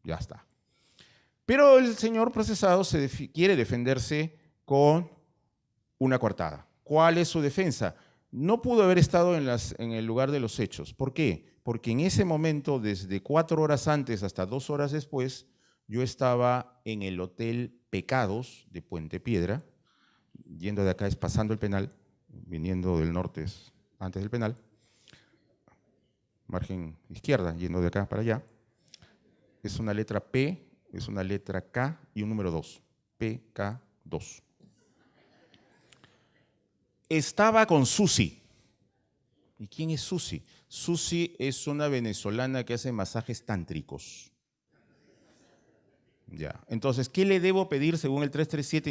Ya está. Pero el señor procesado quiere defenderse con una coartada. ¿Cuál es su defensa? No pudo haber estado en el lugar de los hechos. ¿Por qué? Porque en ese momento, desde 4 horas antes hasta 2 horas después, yo estaba en el Hotel Pecados de Puente Piedra, yendo de acá es pasando el penal, viniendo del norte es antes del penal, margen izquierda, yendo de acá para allá. Es una letra P, es una letra K y un número 2, PK2. Estaba con Susi. ¿Y quién es Susi? Susi es una venezolana que hace masajes tántricos. Ya. Entonces, ¿qué le debo pedir según el 337,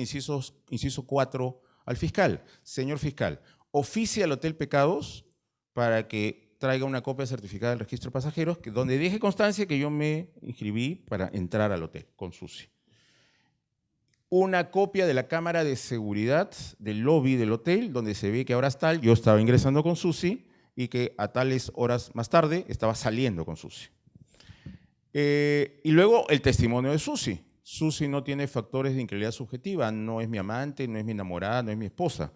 inciso 4 al fiscal? Señor fiscal, oficie al Hotel Pecados para que traiga una copia certificada del registro de pasajeros donde deje constancia que yo me inscribí para entrar al hotel con Susi. Una copia de la cámara de seguridad del lobby del hotel donde se ve que ahora está, yo estaba ingresando con Susi y que a tales horas más tarde estaba saliendo con Susi. Y luego el testimonio de Susi. Susi no tiene factores de incredulidad subjetiva, no es mi amante, no es mi enamorada, no es mi esposa.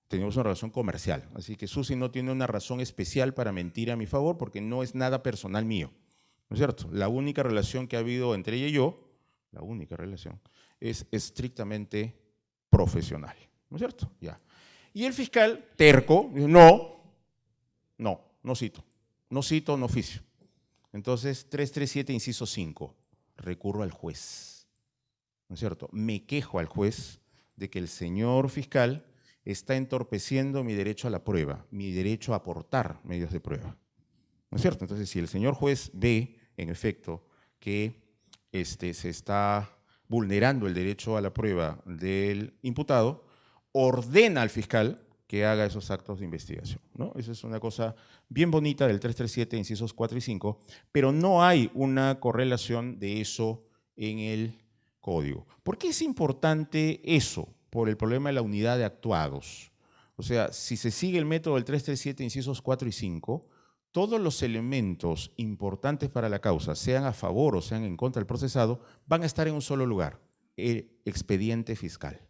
Tenemos una relación comercial, así que Susi no tiene una razón especial para mentir a mi favor porque no es nada personal mío, ¿no es cierto? La única relación que ha habido entre ella y yo, la única relación, es estrictamente profesional, ¿no es cierto? Ya. Y el fiscal, terco, dice, no cito, no oficio. Entonces, 337, inciso 5, recurro al juez, ¿no es cierto? Me quejo al juez de que el señor fiscal está entorpeciendo mi derecho a la prueba, mi derecho a aportar medios de prueba, ¿no es cierto? Entonces, si el señor juez ve, en efecto, que se está vulnerando el derecho a la prueba del imputado, ordena al fiscal que haga esos actos de investigación, ¿no? Esa es una cosa bien bonita del 337, incisos 4 y 5, pero no hay una correlación de eso en el código. ¿Por qué es importante eso? Por el problema de la unidad de actuados. O sea, si se sigue el método del 337, incisos 4 y 5, todos los elementos importantes para la causa, sean a favor o sean en contra del procesado, van a estar en un solo lugar, el expediente fiscal.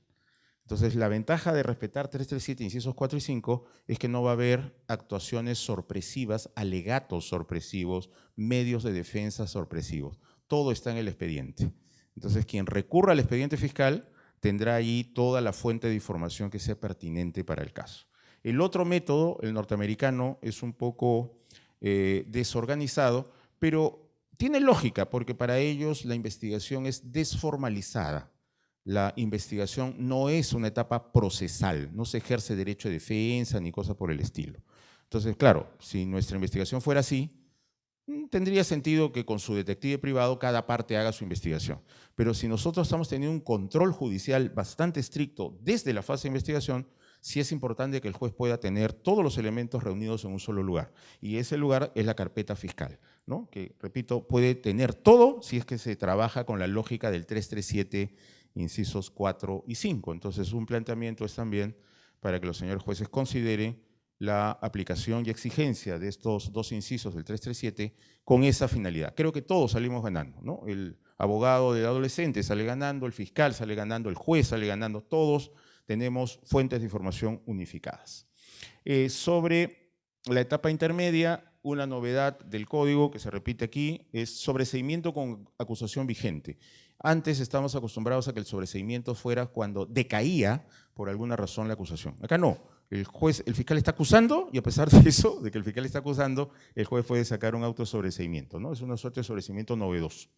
Entonces, la ventaja de respetar 337, incisos 4 y 5, es que no va a haber actuaciones sorpresivas, alegatos sorpresivos, medios de defensa sorpresivos. Todo está en el expediente. Entonces, quien recurra al expediente fiscal tendrá allí toda la fuente de información que sea pertinente para el caso. El otro método, el norteamericano, es un poco desorganizado, pero tiene lógica, porque para ellos la investigación es desformalizada. La investigación no es una etapa procesal, no se ejerce derecho de defensa ni cosa por el estilo. Entonces, claro, si nuestra investigación fuera así, tendría sentido que con su detective privado cada parte haga su investigación. Pero si nosotros estamos teniendo un control judicial bastante estricto desde la fase de investigación, sí es importante que el juez pueda tener todos los elementos reunidos en un solo lugar. Y ese lugar es la carpeta fiscal, ¿no? Que, repito, puede tener todo si es que se trabaja con la lógica del 337, incisos 4 y 5. Entonces, un planteamiento es también para que los señores jueces consideren la aplicación y exigencia de estos dos incisos del 337 con esa finalidad. Creo que todos salimos ganando, ¿no? El abogado del adolescente sale ganando, el fiscal sale ganando, el juez sale ganando, todos tenemos fuentes de información unificadas. Sobre la etapa intermedia, una novedad del código que se repite aquí es sobreseimiento con acusación vigente. Antes estábamos acostumbrados a que el sobreseimiento fuera cuando decaía por alguna razón la acusación. Acá no. El fiscal está acusando y a pesar de eso, de que el fiscal está acusando, el juez puede sacar un auto de sobreseimiento, ¿no? Es una suerte de sobreseimiento novedoso.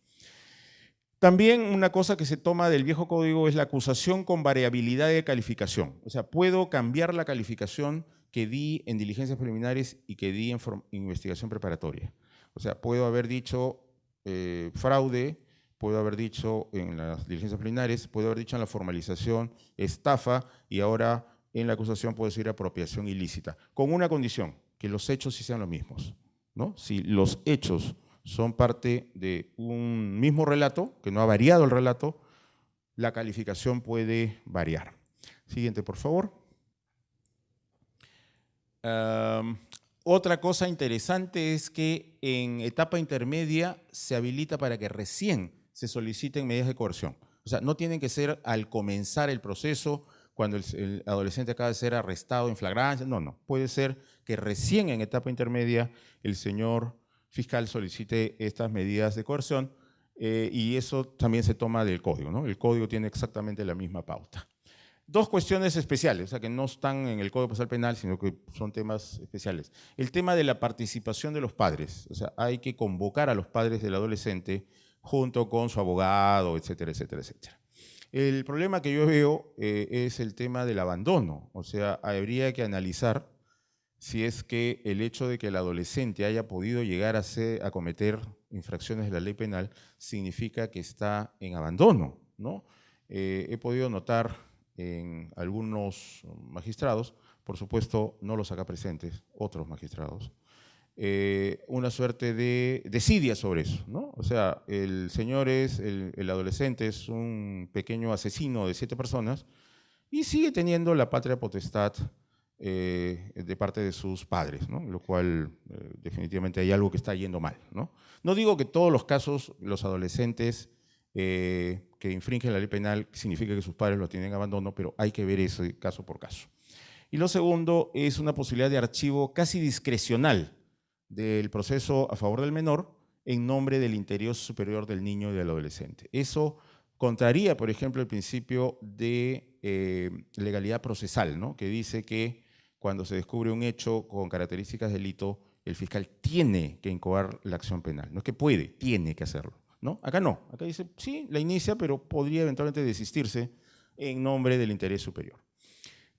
También una cosa que se toma del viejo código es la acusación con variabilidad de calificación. O sea, puedo cambiar la calificación que di en diligencias preliminares y que di en investigación preparatoria. O sea, puedo haber dicho fraude, puedo haber dicho en las diligencias preliminares, puedo haber dicho en la formalización estafa y ahora en la acusación puedo decir apropiación ilícita, con una condición, que los hechos sí sean los mismos, ¿no? Si los hechos son parte de un mismo relato, que no ha variado el relato, la calificación puede variar. Siguiente, por favor. Otra cosa interesante es que en etapa intermedia se habilita para que recién se soliciten medidas de coerción. O sea, no tienen que ser al comenzar el proceso, cuando el adolescente acaba de ser arrestado en flagrancia, no. Puede ser que recién en etapa intermedia el señor fiscal solicite estas medidas de coerción y eso también se toma del código, ¿no? El código tiene exactamente la misma pauta. Dos cuestiones especiales, o sea, que no están en el Código Procesal Penal, sino que son temas especiales. El tema de la participación de los padres, o sea, hay que convocar a los padres del adolescente junto con su abogado, etcétera, etcétera, etcétera. El problema que yo veo es el tema del abandono, o sea, habría que analizar si es que el hecho de que el adolescente haya podido llegar a cometer infracciones de la ley penal significa que está en abandono, ¿no? He podido notar en algunos magistrados, por supuesto no los acá presentes, otros magistrados, una suerte de desidia sobre eso, ¿no? O sea, el señor el adolescente es un pequeño asesino de 7 personas y sigue teniendo la patria potestad de parte de sus padres, ¿no? Lo cual definitivamente hay algo que está yendo mal, ¿no? No digo que todos los casos, los adolescentes que infringen la ley penal significa que sus padres lo tienen en abandono, pero hay que ver ese caso por caso. Y lo segundo es una posibilidad de archivo casi discrecional del proceso a favor del menor en nombre del interés superior del niño y del adolescente. Eso contraría, por ejemplo, el principio de legalidad procesal, ¿no? Que dice que cuando se descubre un hecho con características de delito, el fiscal tiene que incoar la acción penal. No es que puede, tiene que hacerlo, ¿no? Acá no. Acá dice, sí, la inicia, pero podría eventualmente desistirse en nombre del interés superior.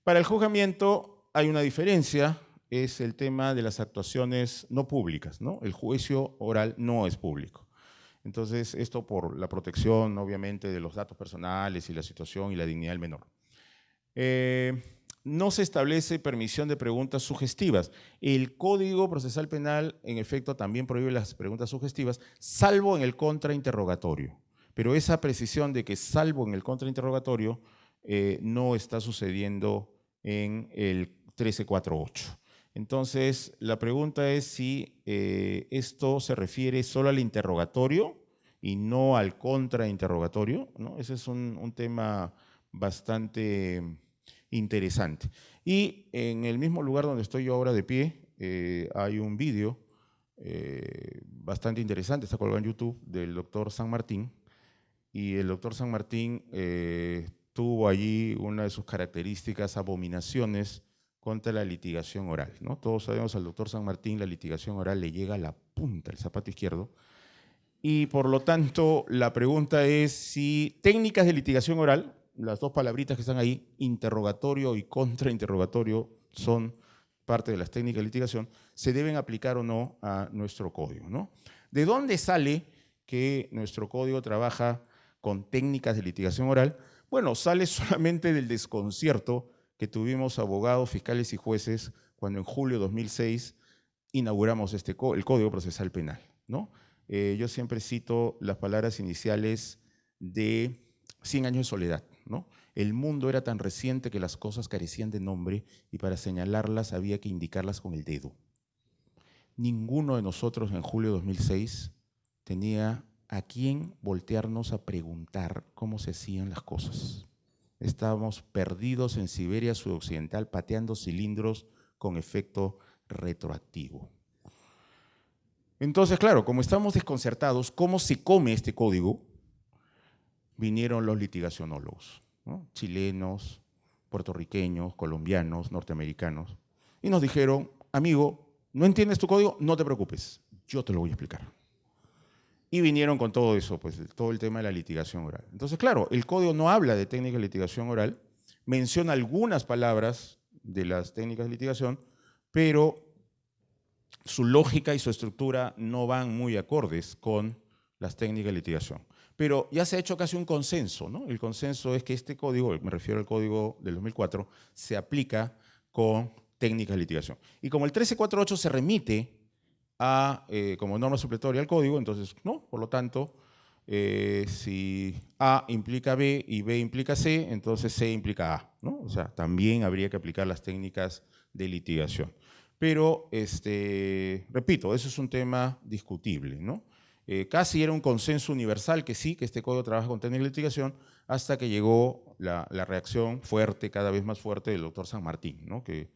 Para el juzgamiento hay una diferencia, es el tema de las actuaciones no públicas, ¿no? El juicio oral no es público. Entonces, esto por la protección, obviamente, de los datos personales y la situación y la dignidad del menor. No se establece permisión de preguntas sugestivas. El Código Procesal Penal, en efecto, también prohíbe las preguntas sugestivas, salvo en el contrainterrogatorio. Pero esa precisión de que salvo en el contrainterrogatorio no está sucediendo en el 1348. Entonces, la pregunta es si esto se refiere solo al interrogatorio y no al contrainterrogatorio, ¿no? Ese es un tema bastante interesante. Y en el mismo lugar donde estoy yo ahora de pie, hay un vídeo bastante interesante, está colgado en YouTube, del doctor San Martín, y el doctor San Martín tuvo allí una de sus características, abominaciones contra la litigación oral, ¿no? Todos sabemos al doctor San Martín, la litigación oral le llega a la punta del zapato izquierdo, y por lo tanto la pregunta es si técnicas de litigación oral, las dos palabritas que están ahí, interrogatorio y contrainterrogatorio, son parte de las técnicas de litigación, se deben aplicar o no a nuestro código, ¿no? ¿De dónde sale que nuestro código trabaja con técnicas de litigación oral? Bueno, sale solamente del desconcierto que tuvimos abogados, fiscales y jueces cuando en julio de 2006 inauguramos el Código Procesal Penal, ¿no? Yo siempre cito las palabras iniciales de 100 años de soledad, ¿no? El mundo era tan reciente que las cosas carecían de nombre y para señalarlas había que indicarlas con el dedo. Ninguno de nosotros en julio de 2006 tenía a quién voltearnos a preguntar cómo se hacían las cosas. Estábamos perdidos en Siberia sudoccidental pateando cilindros con efecto retroactivo. Entonces, claro, como estamos desconcertados, ¿cómo se come este código? Vinieron los litigacionólogos, ¿no? Chilenos, puertorriqueños, colombianos, norteamericanos, y nos dijeron, amigo, ¿no entiendes tu código? No te preocupes, yo te lo voy a explicar. Y vinieron con todo eso, pues todo el tema de la litigación oral. Entonces, claro, el código no habla de técnica de litigación oral, menciona algunas palabras de las técnicas de litigación, pero su lógica y su estructura no van muy acordes con las técnicas de litigación. Pero ya se ha hecho casi un consenso, ¿no? El consenso es que este código, me refiero al código del 2004, se aplica con técnicas de litigación. Y como el 1348 se remite como norma supletoria al código, entonces, no, por lo tanto, si A implica B y B implica C, entonces C implica A, ¿no? O sea, también habría que aplicar las técnicas de litigación. Pero, repito, eso es un tema discutible, ¿no? Casi era un consenso universal que sí, que este código trabaja con técnicas de litigación, hasta que llegó la reacción fuerte, cada vez más fuerte, del doctor San Martín, ¿no? Que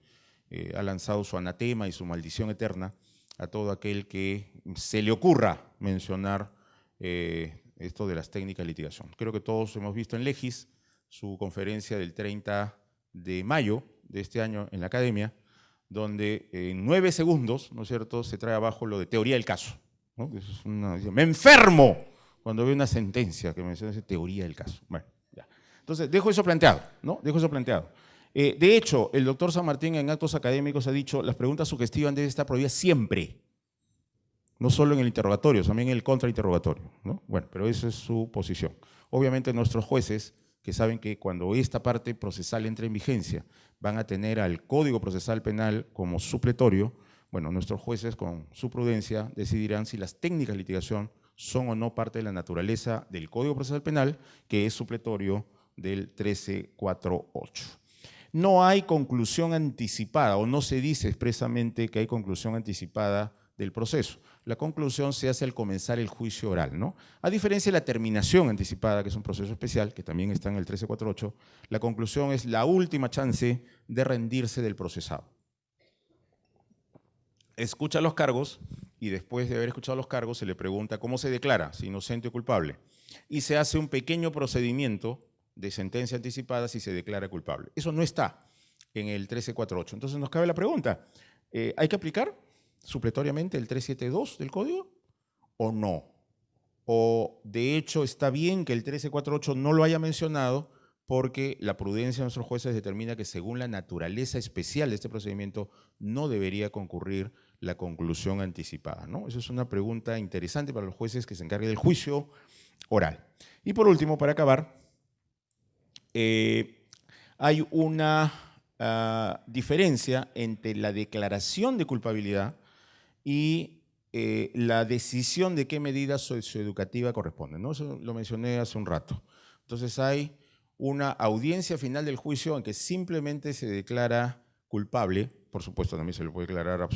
ha lanzado su anatema y su maldición eterna a todo aquel que se le ocurra mencionar esto de las técnicas de litigación. Creo que todos hemos visto en Legis su conferencia del 30 de mayo de este año en la Academia, donde en 9 segundos, ¿no es cierto?, se trae abajo lo de teoría del caso, ¿no? Me enfermo cuando veo una sentencia que menciona teoría del caso. Bueno, ya. Entonces, dejo eso planteado, ¿no? Dejo eso planteado. De hecho, el doctor San Martín en actos académicos ha dicho las preguntas sugestivas deben estar prohibidas siempre, no solo en el interrogatorio, también en el contrainterrogatorio, ¿no? Bueno, pero esa es su posición. Obviamente nuestros jueces, que saben que cuando esta parte procesal entre en vigencia, van a tener al Código Procesal Penal como supletorio, bueno, nuestros jueces con su prudencia decidirán si las técnicas de litigación son o no parte de la naturaleza del Código Procesal Penal, que es supletorio del 1348. No hay conclusión anticipada, o no se dice expresamente que hay conclusión anticipada del proceso. La conclusión se hace al comenzar el juicio oral, ¿no? A diferencia de la terminación anticipada, que es un proceso especial, que también está en el 1348, la conclusión es la última chance de rendirse del procesado. Escucha los cargos y después de haber escuchado los cargos se le pregunta cómo se declara, si inocente o culpable. Y se hace un pequeño procedimiento de sentencia anticipada si se declara culpable. Eso no está en el 1348. Entonces nos cabe la pregunta, ¿hay que aplicar supletoriamente el 372 del Código o no? O de hecho está bien que el 1348 no lo haya mencionado porque la prudencia de nuestros jueces determina que según la naturaleza especial de este procedimiento no debería concurrir la conclusión anticipada, ¿no? Esa es una pregunta interesante para los jueces que se encarguen del juicio oral. Y por último, para acabar, hay una diferencia entre la declaración de culpabilidad y la decisión de qué medida socioeducativa corresponde, ¿no? Eso lo mencioné hace un rato. Entonces hay una audiencia final del juicio en que simplemente se declara culpable, por supuesto también se le puede declarar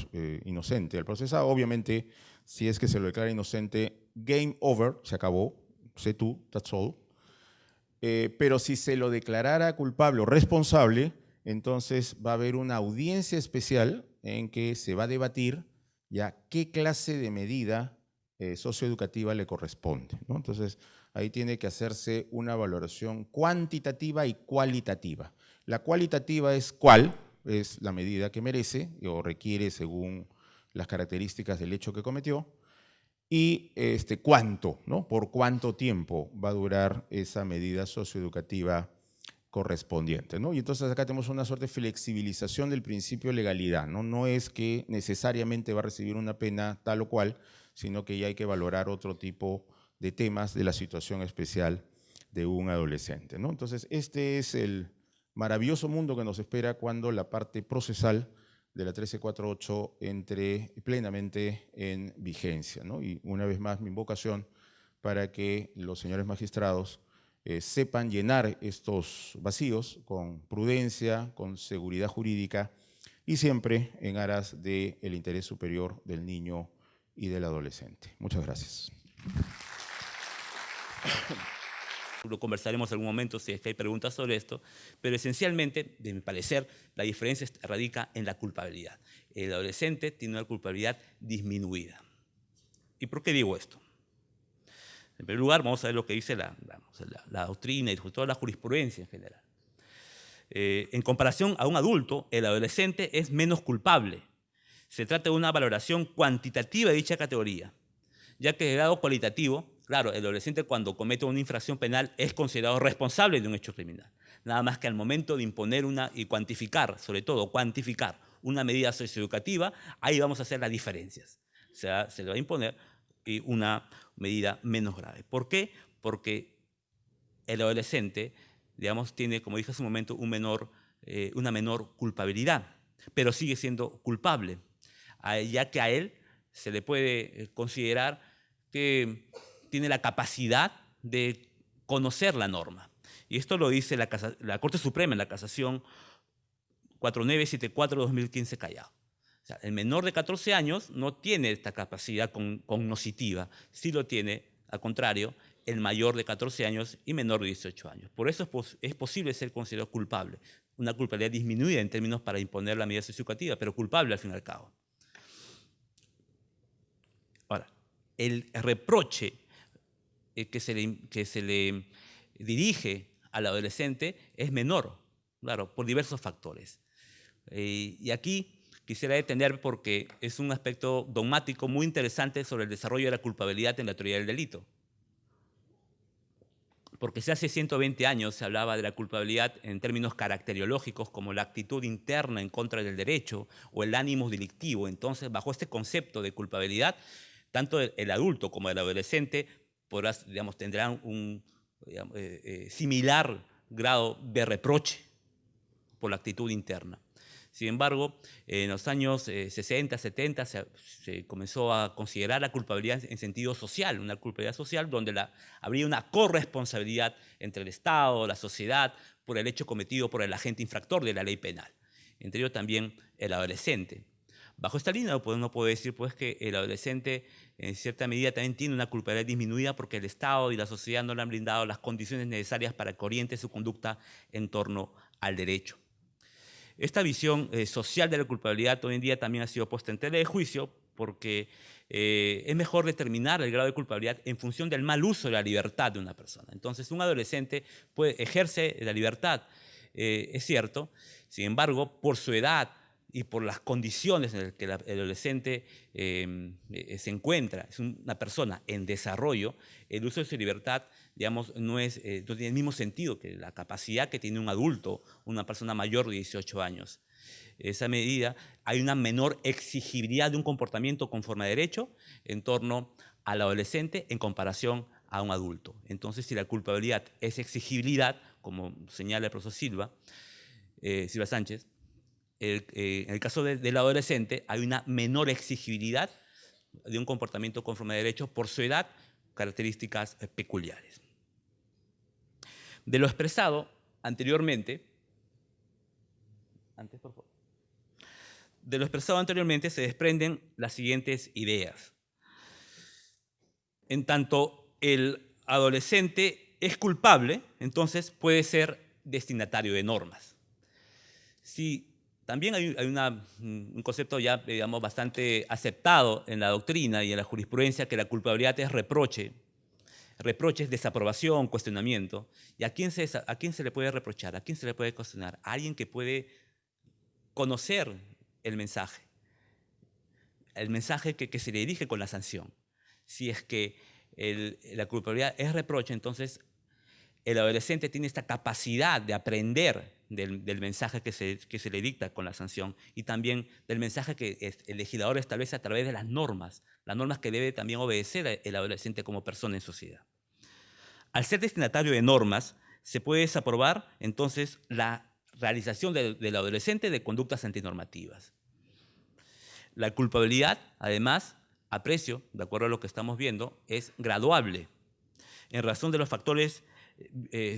inocente al procesado, obviamente si es que se lo declara inocente, game over, se acabó, sé tú, that's all. Pero si se lo declarara culpable o responsable, entonces va a haber una audiencia especial en que se va a debatir ya qué clase de medida socioeducativa le corresponde, ¿no? Entonces, ahí tiene que hacerse una valoración cuantitativa y cualitativa. La cualitativa es cuál es la medida que merece o requiere según las características del hecho que cometió, y cuánto, ¿no? Por cuánto tiempo va a durar esa medida socioeducativa correspondiente, ¿no? Y entonces acá tenemos una suerte de flexibilización del principio de legalidad, ¿no? No es que necesariamente va a recibir una pena tal o cual, sino que ya hay que valorar otro tipo de temas de la situación especial de un adolescente, ¿no? Entonces, este es el maravilloso mundo que nos espera cuando la parte procesal de la 1348 entre plenamente en vigencia, ¿no? Y una vez más mi invocación para que los señores magistrados sepan llenar estos vacíos con prudencia, con seguridad jurídica y siempre en aras del interés superior del niño y del adolescente. Muchas gracias. Lo conversaremos en algún momento si es que hay preguntas sobre esto, pero esencialmente, de mi parecer, la diferencia radica en la culpabilidad. El adolescente tiene una culpabilidad disminuida. ¿Y por qué digo esto? En primer lugar, vamos a ver lo que dice la doctrina y toda la jurisprudencia en general. En comparación a un adulto, el adolescente es menos culpable. Se trata de una valoración cuantitativa de dicha categoría, ya que de grado cualitativo, claro, el adolescente cuando comete una infracción penal es considerado responsable de un hecho criminal. Nada más que al momento de imponer y cuantificar, sobre todo cuantificar una medida socioeducativa, ahí vamos a hacer las diferencias. O sea, se le va a imponer una medida menos grave. ¿Por qué? Porque el adolescente, digamos, tiene, como dije hace un momento, una menor culpabilidad, pero sigue siendo culpable, ya que a él se le puede considerar que tiene la capacidad de conocer la norma. Y esto lo dice la Corte Suprema en la casación 4974-2015 Callao. O sea, el menor de 14 años no tiene esta capacidad cognoscitiva, sí lo tiene, al contrario, el mayor de 14 años y menor de 18 años. Por eso es posible ser considerado culpable. Una culpabilidad disminuida en términos para imponer la medida socioeducativa, pero culpable al fin y al cabo. Ahora, el reproche que se le dirige al adolescente es menor, claro, por diversos factores. Y aquí quisiera detener porque es un aspecto dogmático muy interesante sobre el desarrollo de la culpabilidad en la teoría del delito. porque si hace 120 años se hablaba de la culpabilidad en términos caracteriológicos como la actitud interna en contra del derecho o el ánimo delictivo, entonces bajo este concepto de culpabilidad, tanto el adulto como el adolescente tendrán un similar grado de reproche por la actitud interna. Sin embargo, en los años 60, 70 se comenzó a considerar la culpabilidad en sentido social, una culpabilidad social donde habría una corresponsabilidad entre el Estado, la sociedad, por el hecho cometido por el agente infractor de la ley penal, entre ellos también el adolescente. Bajo esta línea uno puede decir pues, que el adolescente en cierta medida también tiene una culpabilidad disminuida porque el Estado y la sociedad no le han brindado las condiciones necesarias para que oriente su conducta en torno al derecho. Esta visión social de la culpabilidad hoy en día también ha sido puesta en tela de juicio porque es mejor determinar el grado de culpabilidad en función del mal uso de la libertad de una persona. Entonces, un adolescente ejerce la libertad, es cierto, sin embargo, por su edad y por las condiciones en las que el adolescente se encuentra, es una persona en desarrollo, el uso de su libertad, digamos, no tiene el mismo sentido que la capacidad que tiene un adulto, una persona mayor de 18 años. En esa medida, hay una menor exigibilidad de un comportamiento conforme a derecho en torno al adolescente en comparación a un adulto. Entonces, si la culpabilidad es exigibilidad, como señala el profesor Silva Sánchez, en el caso del adolescente hay una menor exigibilidad de un comportamiento conforme a derecho por su edad, características peculiares. De lo expresado anteriormente, se desprenden las siguientes ideas. En tanto el adolescente es culpable, entonces puede ser destinatario de normas. Si también hay un concepto ya, digamos, bastante aceptado en la doctrina y en la jurisprudencia que la culpabilidad es reproche. Reproche es desaprobación, cuestionamiento. ¿Y a quién se le puede reprochar? ¿A quién se le puede cuestionar? A alguien que puede conocer el mensaje que se le dirige con la sanción. Si es que la culpabilidad es reproche, entonces el adolescente tiene esta capacidad de aprender del mensaje que se le dicta con la sanción y también del mensaje que el legislador establece a través de las normas que debe también obedecer el adolescente como persona en sociedad. Al ser destinatario de normas, se puede desaprobar entonces la realización del adolescente de conductas antinormativas. La culpabilidad, además, aprecio, de acuerdo a lo que estamos viendo, es graduable en razón de los factores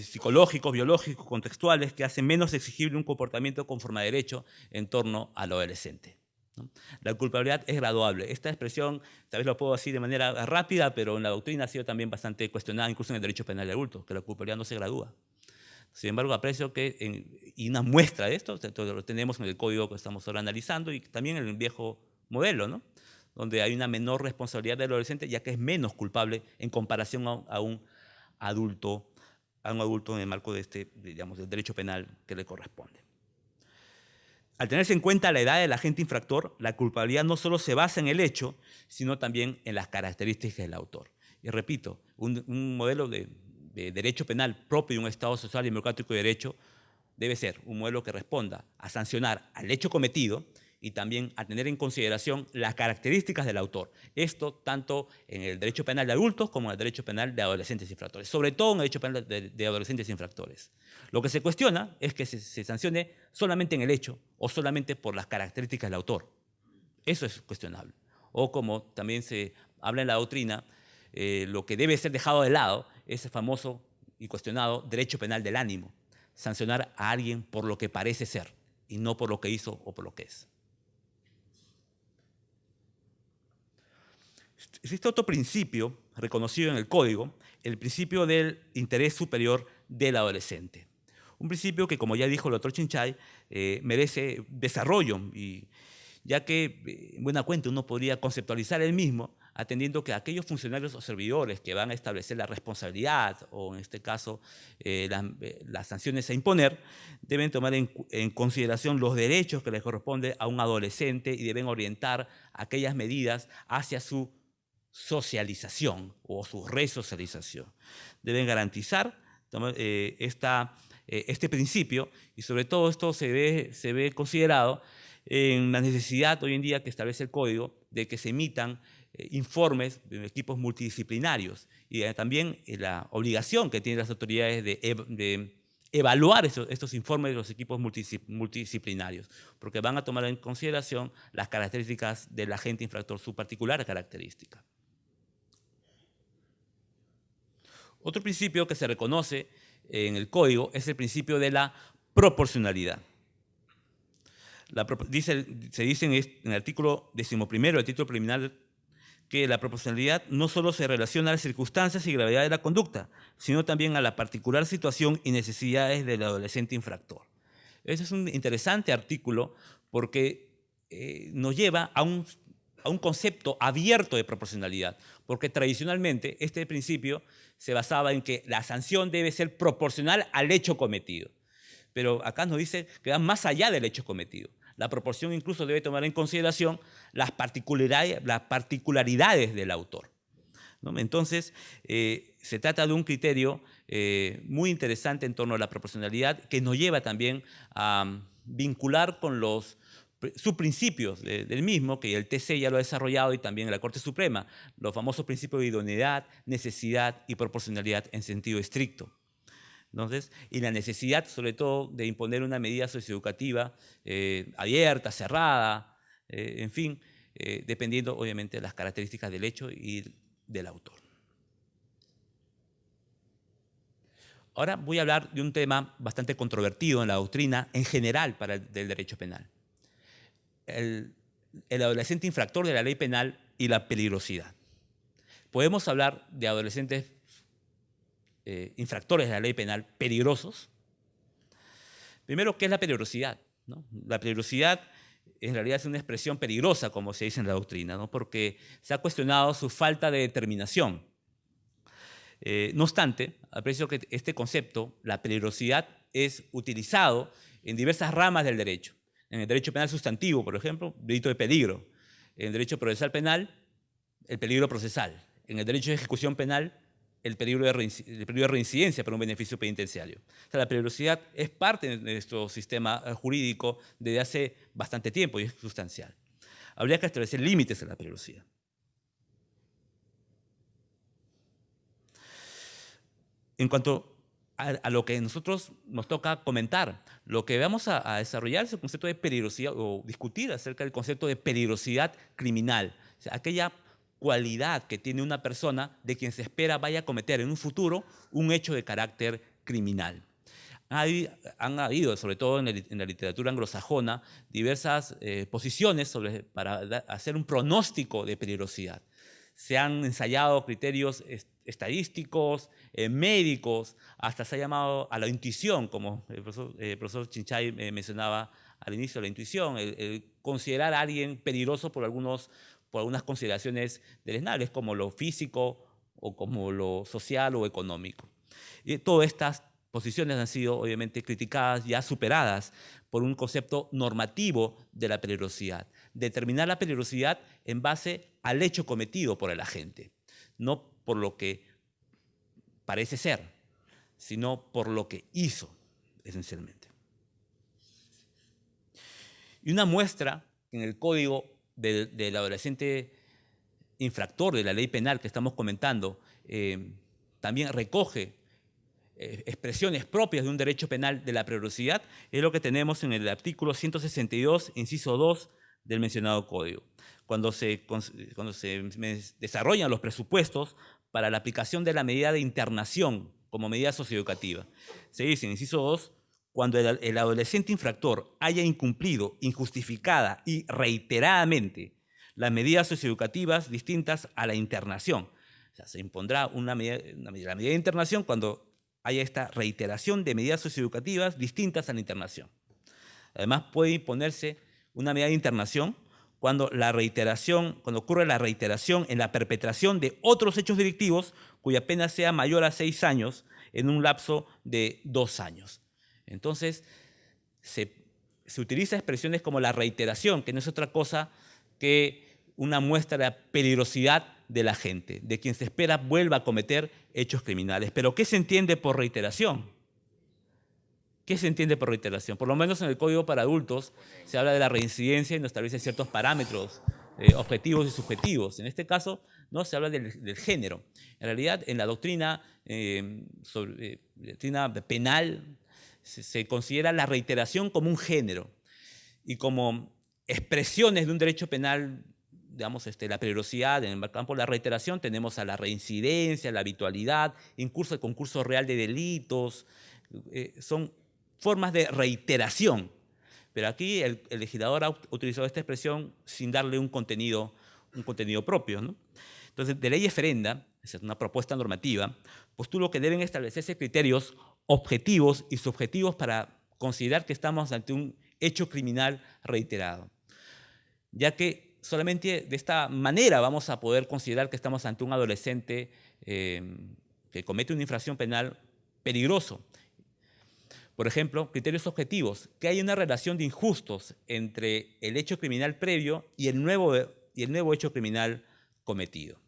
psicológicos, biológicos, contextuales que hacen menos exigible un comportamiento conforme a derecho en torno al adolescente, ¿no? La culpabilidad es graduable. Esta expresión, tal vez lo puedo decir de manera rápida, pero en la doctrina ha sido también bastante cuestionada, incluso en el derecho penal de adultos, que la culpabilidad no se gradúa. Sin embargo, aprecio que, y una muestra de esto, lo tenemos en el código que estamos ahora analizando y también en el viejo modelo, ¿no? Donde hay una menor responsabilidad del adolescente, ya que es menos culpable en comparación a un adulto en el marco de del derecho penal que le corresponde. Al tenerse en cuenta la edad del agente infractor, la culpabilidad no solo se basa en el hecho, sino también en las características del autor. Y repito, un modelo de derecho penal propio de un Estado social y democrático de derecho debe ser un modelo que responda a sancionar al hecho cometido y también a tener en consideración las características del autor. Esto tanto en el derecho penal de adultos como en el derecho penal de adolescentes infractores, sobre todo en el derecho penal de adolescentes infractores. Lo que se cuestiona es que se sancione solamente en el hecho o solamente por las características del autor. Eso es cuestionable. O como también se habla en la doctrina, lo que debe ser dejado de lado es el famoso y cuestionado derecho penal del ánimo, sancionar a alguien por lo que parece ser y no por lo que hizo o por lo que es. Existe otro principio reconocido en el Código, el principio del interés superior del adolescente. Un principio que, como ya dijo el doctor Chinchay, merece desarrollo, ya que, en buena cuenta, uno podría conceptualizar el mismo atendiendo que aquellos funcionarios o servidores que van a establecer la responsabilidad o, en este caso, las sanciones a imponer, deben tomar en consideración los derechos que les corresponde a un adolescente y deben orientar aquellas medidas hacia su socialización o su resocialización. Deben garantizar este principio, y sobre todo esto se ve considerado en la necesidad hoy en día que establece el Código de que se emitan informes de equipos multidisciplinarios y también la obligación que tienen las autoridades de evaluar estos informes de los equipos multidisciplinarios, porque van a tomar en consideración las características del agente infractor, su particular característica. Otro principio que se reconoce en el Código es el principio de la proporcionalidad. Se dice en el artículo 11 del título preliminar que la proporcionalidad no solo se relaciona a las circunstancias y gravedad de la conducta, sino también a la particular situación y necesidades del adolescente infractor. Ese es un interesante artículo porque nos lleva a un concepto abierto de proporcionalidad, porque tradicionalmente este principio se basaba en que la sanción debe ser proporcional al hecho cometido. Pero acá nos dice que va más allá del hecho cometido. La proporción incluso debe tomar en consideración las particularidades del autor, ¿no? Entonces, se trata de un criterio muy interesante en torno a la proporcionalidad que nos lleva también a vincular con los subprincipios del mismo, que el TC ya lo ha desarrollado y también la Corte Suprema, los famosos principios de idoneidad, necesidad y proporcionalidad en sentido estricto. Entonces, y la necesidad, sobre todo, de imponer una medida socioeducativa abierta, cerrada, en fin, dependiendo, obviamente, de las características del hecho y del autor. Ahora voy a hablar de un tema bastante controvertido en la doctrina en general para el derecho penal. El adolescente infractor de la ley penal y la peligrosidad. Podemos hablar de adolescentes infractores de la ley penal peligrosos. Primero, ¿qué es la peligrosidad? ¿No? La peligrosidad en realidad es una expresión peligrosa, como se dice en la doctrina, ¿no? Porque se ha cuestionado su falta de determinación. No obstante, aprecio que este concepto, la peligrosidad, es utilizado en diversas ramas del derecho. En el derecho penal sustantivo, por ejemplo, delito de peligro. En el derecho procesal penal, el peligro procesal. En el derecho de ejecución penal, el peligro de reincidencia para un beneficio penitenciario. O sea, la peligrosidad es parte de nuestro sistema jurídico desde hace bastante tiempo y es sustancial. Habría que establecer límites a la peligrosidad. En cuanto a lo que nosotros nos toca comentar, lo que vamos a desarrollar es el concepto de peligrosidad o discutir acerca del concepto de peligrosidad criminal. O sea, aquella cualidad que tiene una persona de quien se espera vaya a cometer en un futuro un hecho de carácter criminal. Han habido, sobre todo en la literatura anglosajona, diversas posiciones para hacer un pronóstico de peligrosidad. Se han ensayado criterios estadísticos, médicos, hasta se ha llamado a la intuición, como el profesor Chinchay mencionaba al inicio, la intuición, el considerar a alguien peligroso por algunas consideraciones deleznables, como lo físico o como lo social o económico. Y todas estas posiciones han sido obviamente criticadas, ya superadas por un concepto normativo de la peligrosidad. Determinar la peligrosidad en base al hecho cometido por el agente, no por lo que parece ser, sino por lo que hizo, esencialmente. Y una muestra en el código del adolescente infractor de la ley penal que estamos comentando también recoge expresiones propias de un derecho penal de la peligrosidad, es lo que tenemos en el artículo 162, inciso 2 del mencionado código. Cuando se desarrollan los presupuestos para la aplicación de la medida de internación como medida socioeducativa, se dice en inciso 2, cuando el adolescente infractor haya incumplido injustificada y reiteradamente las medidas socioeducativas distintas a la internación. O sea, se impondrá la medida de internación cuando haya esta reiteración de medidas socioeducativas distintas a la internación. Además, puede imponerse una medida de internación cuando ocurre la reiteración en la perpetración de otros hechos delictivos cuya pena sea mayor a 6 años en un lapso de 2 años. Entonces, se utiliza expresiones como la reiteración, que no es otra cosa que una muestra de peligrosidad de la gente, de quien se espera vuelva a cometer hechos criminales. Pero ¿qué se entiende por reiteración? ¿Qué se entiende por reiteración? Por lo menos en el Código para Adultos se habla de la reincidencia y nos establece ciertos parámetros objetivos y subjetivos. En este caso, no se habla del género. En realidad, en la doctrina, doctrina penal se considera la reiteración como un género y como expresiones de un derecho penal, digamos, la peligrosidad. En el campo de la reiteración tenemos a la reincidencia, la habitualidad, incluso el concurso real de delitos. Son formas de reiteración. Pero aquí el legislador ha utilizado esta expresión sin darle un contenido propio, ¿no? Entonces, de ley referenda, es una propuesta normativa, postulo que deben establecerse criterios objetivos y subjetivos para considerar que estamos ante un hecho criminal reiterado, ya que solamente de esta manera vamos a poder considerar que estamos ante un adolescente que comete una infracción penal peligroso. Por ejemplo, criterios objetivos, que hay una relación de injustos entre el hecho criminal previo y el nuevo hecho criminal cometido.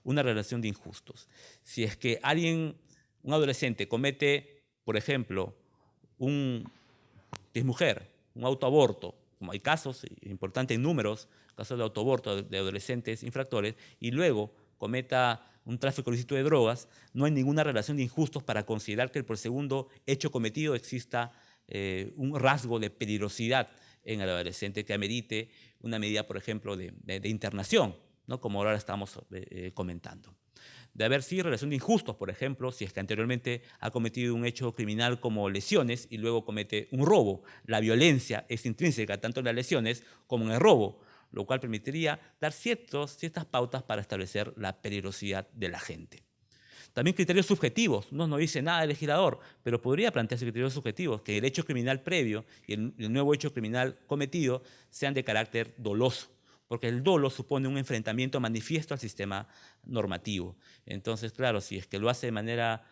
Una relación de injustos. Si es que un adolescente comete, por ejemplo, es mujer, un autoaborto, como hay casos importantes en números, casos de autoaborto de adolescentes infractores, y luego cometa un tráfico ilícito de drogas, no hay ninguna relación de injustos para considerar que por el segundo hecho cometido exista un rasgo de peligrosidad en el adolescente que amerite una medida, por ejemplo, de internación, ¿no? Como ahora estamos comentando. De haber sí relación de injustos, por ejemplo, si es que anteriormente ha cometido un hecho criminal como lesiones y luego comete un robo. La violencia es intrínseca tanto en las lesiones como en el robo, lo cual permitiría dar ciertas pautas para establecer la peligrosidad de la gente. También criterios subjetivos, no dice nada el legislador, pero podría plantearse criterios subjetivos, que el hecho criminal previo y el nuevo hecho criminal cometido sean de carácter doloso, porque el dolo supone un enfrentamiento manifiesto al sistema normativo. Entonces, claro, si es que lo hace de manera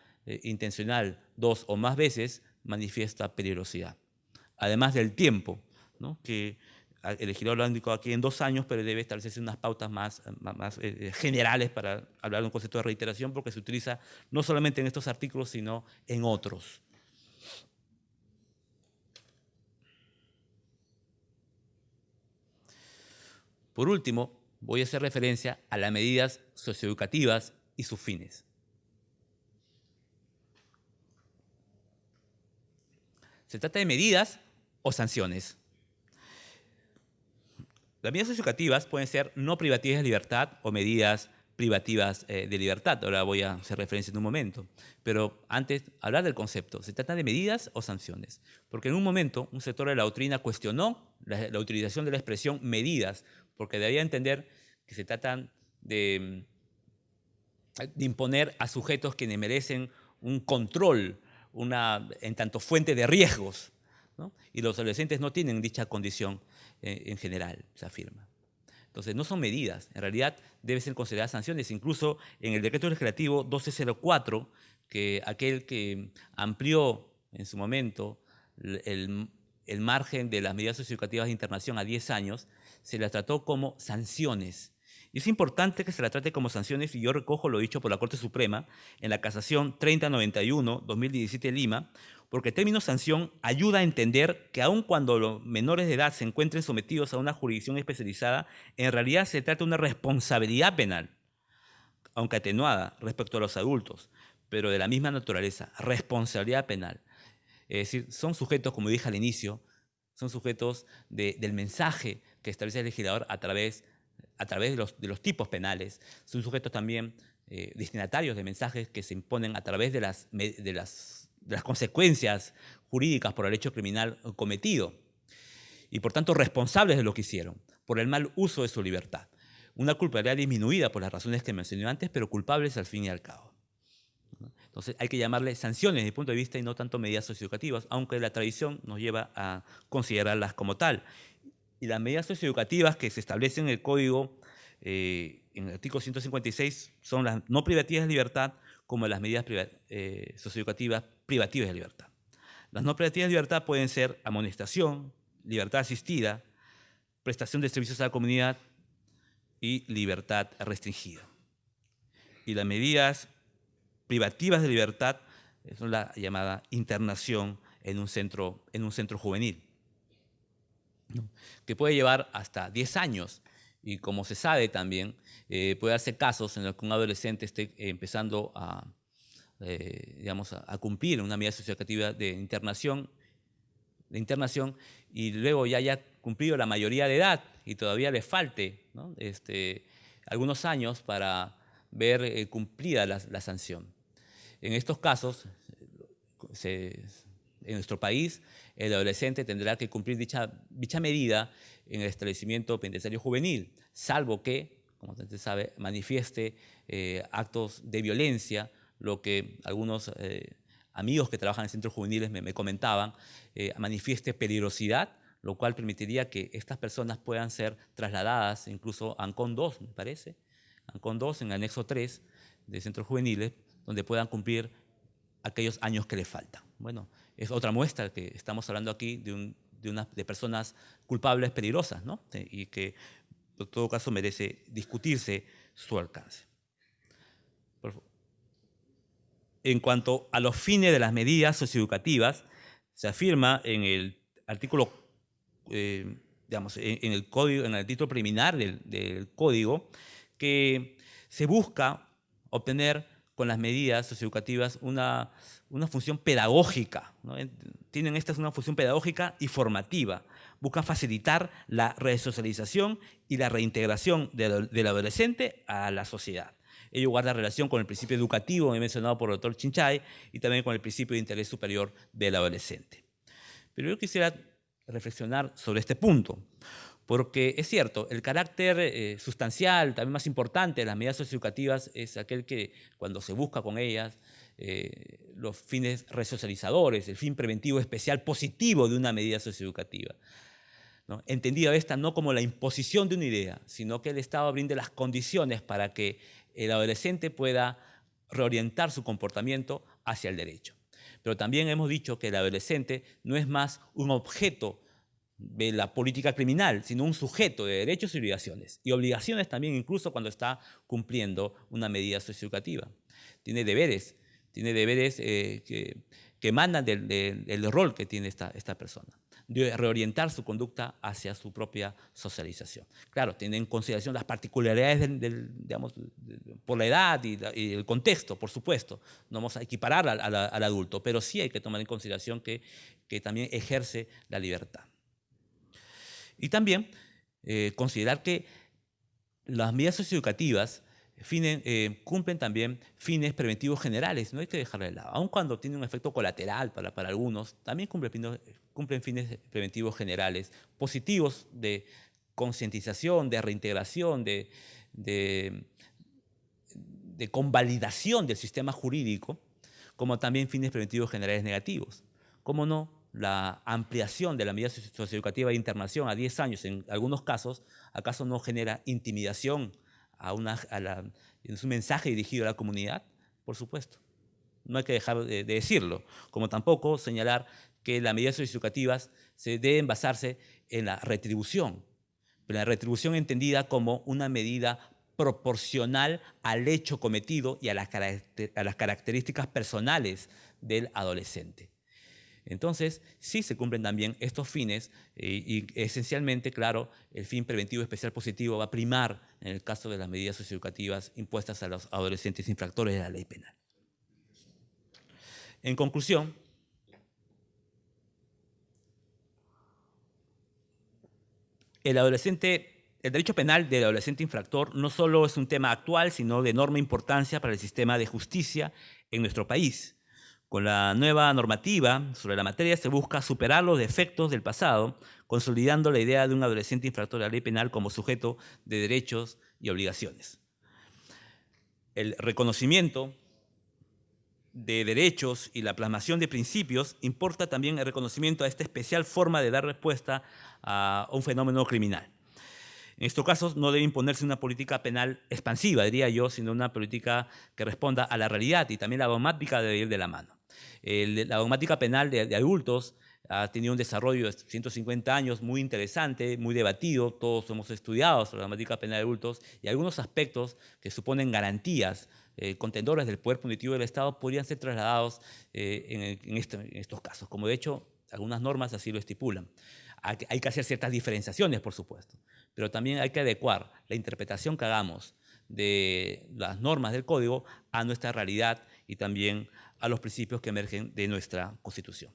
intencional 2 o más veces, manifiesta peligrosidad. Además del tiempo, ¿no? Que el legislador lo ha indicado aquí en 2 años, pero debe establecerse unas pautas más generales para hablar de un concepto de reiteración, porque se utiliza no solamente en estos artículos, sino en otros. Por último, voy a hacer referencia a las medidas socioeducativas y sus fines. Se trata de medidas o sanciones. Las medidas socioeducativas pueden ser no privativas de libertad o medidas privativas de libertad. Ahora voy a hacer referencia en un momento. Pero antes, hablar del concepto. ¿Se trata de medidas o sanciones? Porque en un momento un sector de la doctrina cuestionó la utilización de la expresión medidas, porque debía entender que se tratan de imponer a sujetos quienes merecen un control, en tanto fuente de riesgos, ¿no? Y los adolescentes no tienen dicha condición en general, se afirma. Entonces, no son medidas, en realidad deben ser consideradas sanciones. Incluso en el decreto legislativo 1204, aquel que amplió en su momento el margen de las medidas socioeducativas de internación a 10 años, se las trató como sanciones. Y es importante que se la trate como sanciones, y yo recojo lo dicho por la Corte Suprema en la casación 3091-2017 Lima, porque el término sanción ayuda a entender que aun cuando los menores de edad se encuentren sometidos a una jurisdicción especializada, en realidad se trata de una responsabilidad penal, aunque atenuada respecto a los adultos, pero de la misma naturaleza, responsabilidad penal. Es decir, son sujetos, como dije al inicio, son sujetos del mensaje que establece el legislador a través de los tipos penales. Son sujetos también destinatarios de mensajes que se imponen a través de las consecuencias jurídicas por el hecho criminal cometido y por tanto responsables de lo que hicieron, por el mal uso de su libertad. Una culpabilidad disminuida por las razones que mencioné antes, pero culpables al fin y al cabo. Entonces hay que llamarle sanciones desde mi punto de vista y no tanto medidas socioeducativas, aunque la tradición nos lleva a considerarlas como tal. Y las medidas socioeducativas que se establecen en el Código, en el artículo 156, son las no privativas de libertad como las medidas socioeducativas privativas de libertad. Las no privativas de libertad pueden ser amonestación, libertad asistida, prestación de servicios a la comunidad y libertad restringida. y las medidas privativas de libertad son la llamada internación en un centro juvenil, ¿no? Que puede llevar hasta 10 años. Y como se sabe también, puede darse casos en los que un adolescente esté empezando digamos, a cumplir una medida socioeducativa de internación y luego ya haya cumplido la mayoría de edad y todavía le falte, ¿no? Algunos años para ver cumplida la sanción. En estos casos, en nuestro país, el adolescente tendrá que cumplir dicha medida en el establecimiento penitenciario juvenil, salvo que, como usted sabe, manifieste actos de violencia, lo que algunos amigos que trabajan en centros juveniles me comentaban, manifieste peligrosidad, lo cual permitiría que estas personas puedan ser trasladadas incluso a Ancón 2, me parece, Ancón 2 en el anexo 3 de centros juveniles, donde puedan cumplir aquellos años que les faltan. Bueno, es otra muestra que estamos hablando aquí de personas culpables peligrosas, ¿no? Y que en todo caso merece discutirse su alcance. En cuanto a los fines de las medidas socioeducativas, se afirma en el artículo, digamos, en el código, en el título preliminar del código, que se busca obtener con las medidas socioeducativas una función pedagógica, ¿no? Tienen estas una función pedagógica y formativa. Buscan facilitar la resocialización y la reintegración del adolescente a la sociedad. Ello guarda relación con el principio educativo mencionado por el doctor Chinchay y también con el principio de interés superior del adolescente. Pero yo quisiera reflexionar sobre este punto, porque es cierto, el carácter sustancial, también más importante de las medidas socioeducativas es aquel que cuando se busca con ellas los fines resocializadores, el fin preventivo especial positivo de una medida socioeducativa, ¿no? Entendida esta no como la imposición de una idea, sino que el Estado brinde las condiciones para que el adolescente pueda reorientar su comportamiento hacia el derecho. Pero también hemos dicho que el adolescente no es más un objeto de la política criminal, sino un sujeto de derechos y obligaciones también incluso cuando está cumpliendo una medida socioeducativa. Tiene deberes que emanan del rol que tiene esta persona, de reorientar su conducta hacia su propia socialización. Claro, tiene en consideración las particularidades digamos, por la edad y el contexto, por supuesto. No vamos a equiparar al adulto, pero sí hay que tomar en consideración que también ejerce la libertad. Y también considerar que las medidas socioeducativas cumplen también fines preventivos generales, no hay que dejarlo de lado. Aun cuando tiene un efecto colateral para algunos, también cumplen fines preventivos generales, positivos de concientización, de reintegración, de convalidación del sistema jurídico, como también fines preventivos generales negativos. ¿Cómo no? La ampliación de la medida socioeducativa de internación a 10 años en algunos casos, ¿acaso no genera intimidación es un mensaje dirigido a la comunidad? Por supuesto. No hay que dejar de decirlo. Como tampoco señalar que las medidas socioeducativas deben basarse en la retribución, pero la retribución entendida como una medida proporcional al hecho cometido y a las características personales del adolescente. Entonces, sí se cumplen también estos fines y esencialmente, claro, el fin preventivo especial positivo va a primar en el caso de las medidas socioeducativas impuestas a los adolescentes infractores de la ley penal. En conclusión, el derecho penal del adolescente infractor no solo es un tema actual, sino de enorme importancia para el sistema de justicia en nuestro país. Con la nueva normativa sobre la materia se busca superar los defectos del pasado, consolidando la idea de un adolescente infractor de la ley penal como sujeto de derechos y obligaciones. El reconocimiento de derechos y la plasmación de principios importa también el reconocimiento a esta especial forma de dar respuesta a un fenómeno criminal. En estos casos no debe imponerse una política penal expansiva, diría yo, sino una política que responda a la realidad, y también la dogmática debe ir de la mano. La dogmática penal de adultos ha tenido un desarrollo de 150 años muy interesante, muy debatido. Todos hemos estudiado sobre la dogmática penal de adultos y algunos aspectos que suponen garantías contendores del poder punitivo del Estado podrían ser trasladados en estos casos, como de hecho algunas normas así lo estipulan. Hay que hacer ciertas diferenciaciones, por supuesto, pero también hay que adecuar la interpretación que hagamos de las normas del Código a nuestra realidad y también a los principios que emergen de nuestra Constitución.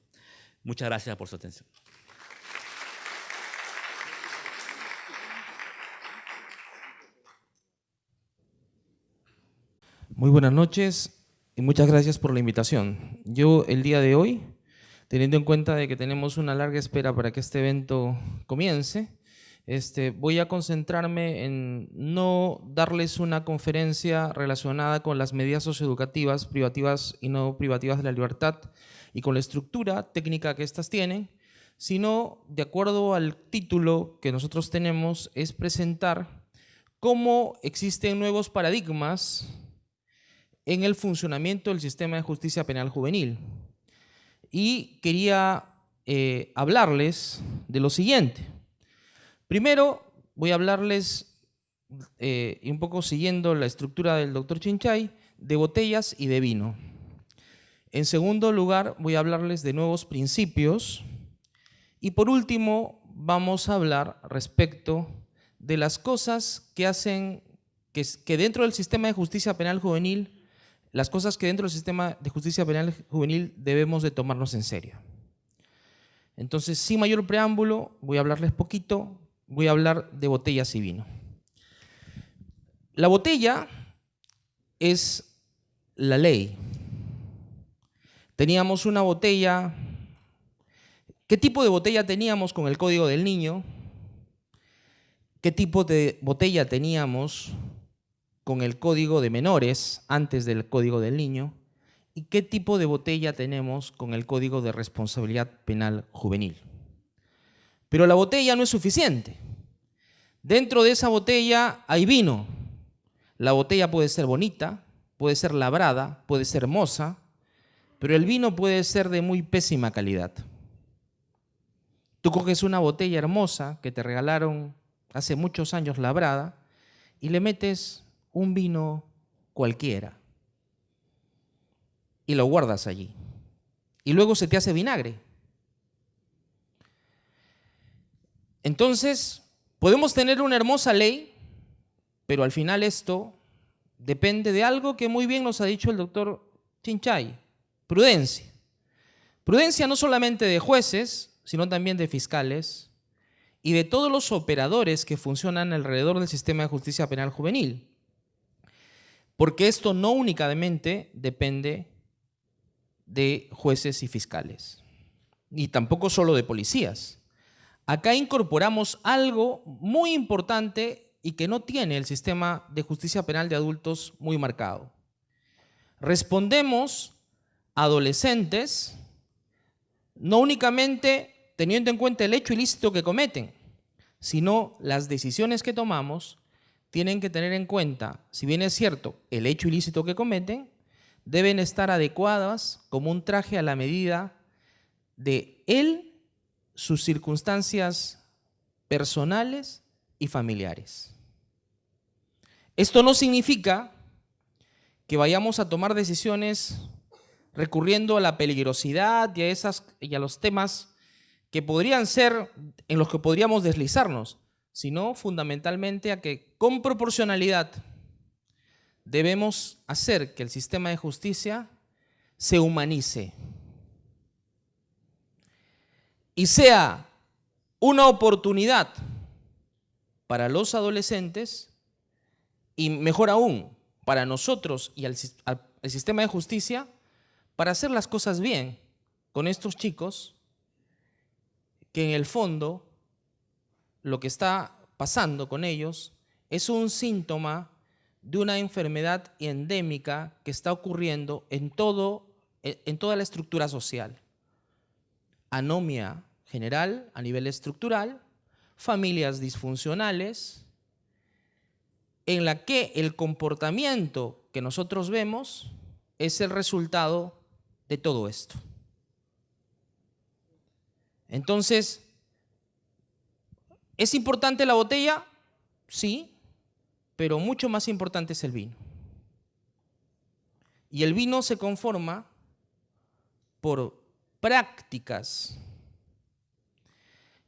Muchas gracias por su atención. Muy buenas noches y muchas gracias por la invitación. Yo el día de hoy, teniendo en cuenta de que tenemos una larga espera para que este evento comience, voy a concentrarme en no darles una conferencia relacionada con las medidas socioeducativas, privativas y no privativas de la libertad y con la estructura técnica que éstas tienen, sino, de acuerdo al título que nosotros tenemos, es presentar cómo existen nuevos paradigmas en el funcionamiento del sistema de justicia penal juvenil. Y quería hablarles de lo siguiente. Primero, voy a hablarles, y un poco siguiendo la estructura del doctor Chinchay, de botellas y de vino. En segundo lugar, voy a hablarles de nuevos principios. Y por último, vamos a hablar respecto de las cosas que hacen que dentro del sistema de justicia penal juvenil, las cosas que dentro del sistema de justicia penal juvenil debemos de tomarnos en serio. Entonces, sin mayor preámbulo, voy a hablarles poquito, voy a hablar de botellas y vino. La botella es la ley. Teníamos una botella. ¿Qué tipo de botella teníamos con el Código del Niño? ¿Qué tipo de botella teníamos con el Código de Menores antes del Código del Niño? ¿Y qué tipo de botella tenemos con el Código de Responsabilidad Penal Juvenil? Pero la botella no es suficiente. Dentro de esa botella hay vino. La botella puede ser bonita, puede ser labrada, puede ser hermosa, pero el vino puede ser de muy pésima calidad. Tú coges una botella hermosa que te regalaron hace muchos años labrada y le metes un vino cualquiera y lo guardas allí. Y luego se te hace vinagre. Entonces, podemos tener una hermosa ley, pero al final esto depende de algo que muy bien nos ha dicho el doctor Chinchay: prudencia. Prudencia no solamente de jueces, sino también de fiscales y de todos los operadores que funcionan alrededor del sistema de justicia penal juvenil. Porque esto no únicamente depende de jueces y fiscales, ni tampoco solo de policías. Acá incorporamos algo muy importante y que no tiene el sistema de justicia penal de adultos muy marcado. Respondemos a adolescentes no únicamente teniendo en cuenta el hecho ilícito que cometen, sino las decisiones que tomamos tienen que tener en cuenta, si bien es cierto, el hecho ilícito que cometen, deben estar adecuadas como un traje a la medida de él, sus circunstancias personales y familiares. Esto no significa que vayamos a tomar decisiones recurriendo a la peligrosidad y a los temas que podrían ser en los que podríamos deslizarnos, sino fundamentalmente a que con proporcionalidad debemos hacer que el sistema de justicia se humanice y sea una oportunidad para los adolescentes y, mejor aún, para nosotros y al sistema de justicia para hacer las cosas bien con estos chicos que en el fondo lo que está pasando con ellos es un síntoma de una enfermedad endémica que está ocurriendo en toda la estructura social. Anomia general a nivel estructural, familias disfuncionales, en la que el comportamiento que nosotros vemos es el resultado de todo esto. Entonces, ¿es importante la botella? Sí, pero mucho más importante es el vino. Y el vino se conforma por prácticas.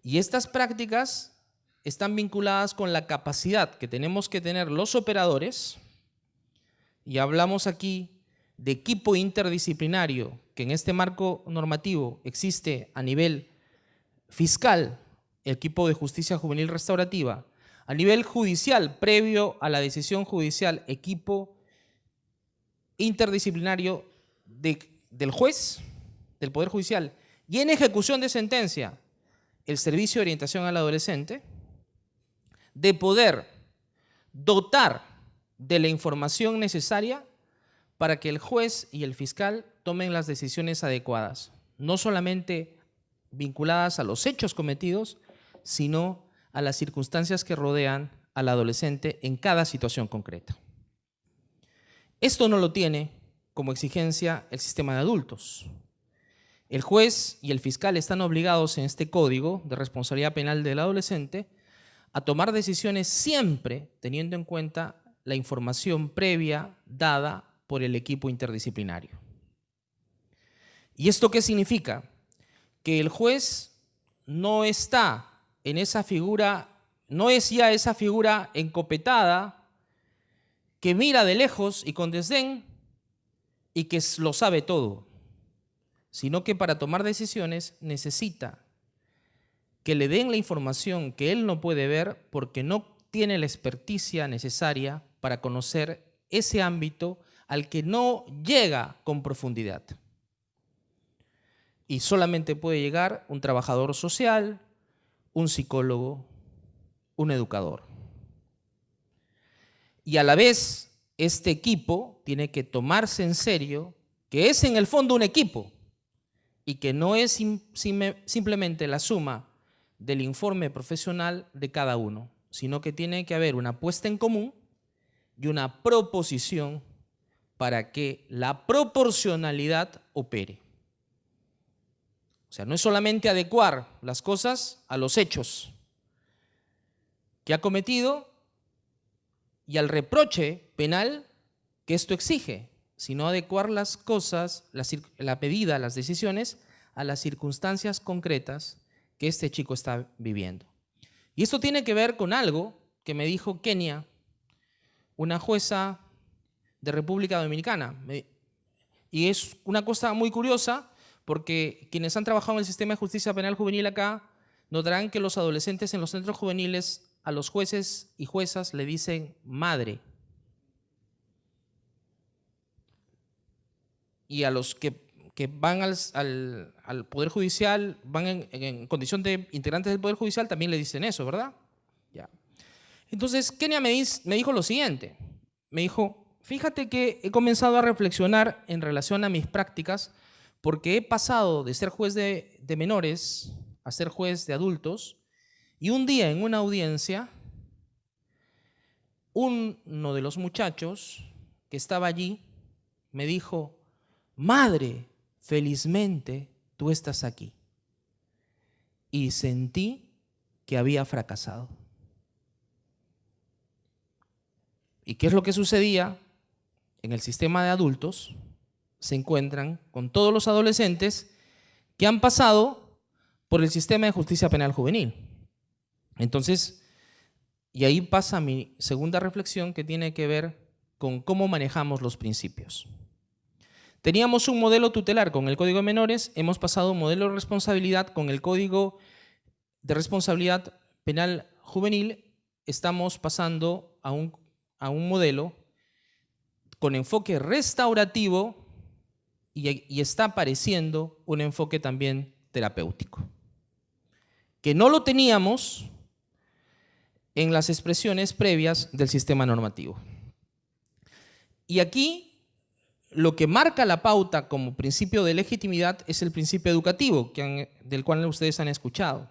Y estas prácticas están vinculadas con la capacidad que tenemos que tener los operadores, y hablamos aquí de equipo interdisciplinario, que en este marco normativo existe a nivel fiscal, el equipo de justicia juvenil restaurativa, a nivel judicial, previo a la decisión judicial, equipo interdisciplinario del juez, del Poder Judicial, y en ejecución de sentencia, el Servicio de Orientación al Adolescente, de poder dotar de la información necesaria para que el juez y el fiscal tomen las decisiones adecuadas, no solamente vinculadas a los hechos cometidos, sino a las circunstancias que rodean al adolescente en cada situación concreta. Esto no lo tiene como exigencia el sistema de adultos. El juez y el fiscal están obligados en este Código de Responsabilidad Penal del Adolescente a tomar decisiones siempre teniendo en cuenta la información previa dada por el equipo interdisciplinario. ¿Y esto qué significa? Que el juez no está en esa figura, no es ya esa figura encopetada que mira de lejos y con desdén y que lo sabe todo, sino que para tomar decisiones necesita que le den la información que él no puede ver porque no tiene la experticia necesaria para conocer ese ámbito al que no llega con profundidad. Y solamente puede llegar un trabajador social, un psicólogo, un educador. Y a la vez, este equipo tiene que tomarse en serio que es en el fondo un equipo y que no es simplemente la suma del informe profesional de cada uno, sino que tiene que haber una puesta en común y una proposición para que la proporcionalidad opere. O sea, no es solamente adecuar las cosas a los hechos que ha cometido y al reproche penal que esto exige, sino adecuar las cosas, la medida, las decisiones, a las circunstancias concretas que este chico está viviendo. Y esto tiene que ver con algo que me dijo Kenia, una jueza de República Dominicana. Y es una cosa muy curiosa porque quienes han trabajado en el sistema de justicia penal juvenil acá notarán que los adolescentes en los centros juveniles a los jueces y juezas le dicen madre. Y a los que van al Poder Judicial, van en condición de integrantes del Poder Judicial, también le dicen eso, ¿verdad? Ya. Entonces, Kenia me dijo lo siguiente. Me dijo, fíjate que he comenzado a reflexionar en relación a mis prácticas porque he pasado de ser juez de menores a ser juez de adultos y un día en una audiencia, uno de los muchachos que estaba allí me dijo, madre, felizmente tú estás aquí. Y sentí que había fracasado. ¿Y qué es lo que sucedía? En el sistema de adultos se encuentran con todos los adolescentes que han pasado por el sistema de justicia penal juvenil. Entonces, y ahí pasa mi segunda reflexión que tiene que ver con cómo manejamos los principios. Teníamos un modelo tutelar con el Código de Menores, hemos pasado a un modelo de responsabilidad con el Código de Responsabilidad Penal Juvenil, estamos pasando a un modelo con enfoque restaurativo y está apareciendo un enfoque también terapéutico, que no lo teníamos en las expresiones previas del sistema normativo. Y aquí lo que marca la pauta como principio de legitimidad es el principio educativo, del cual ustedes han escuchado.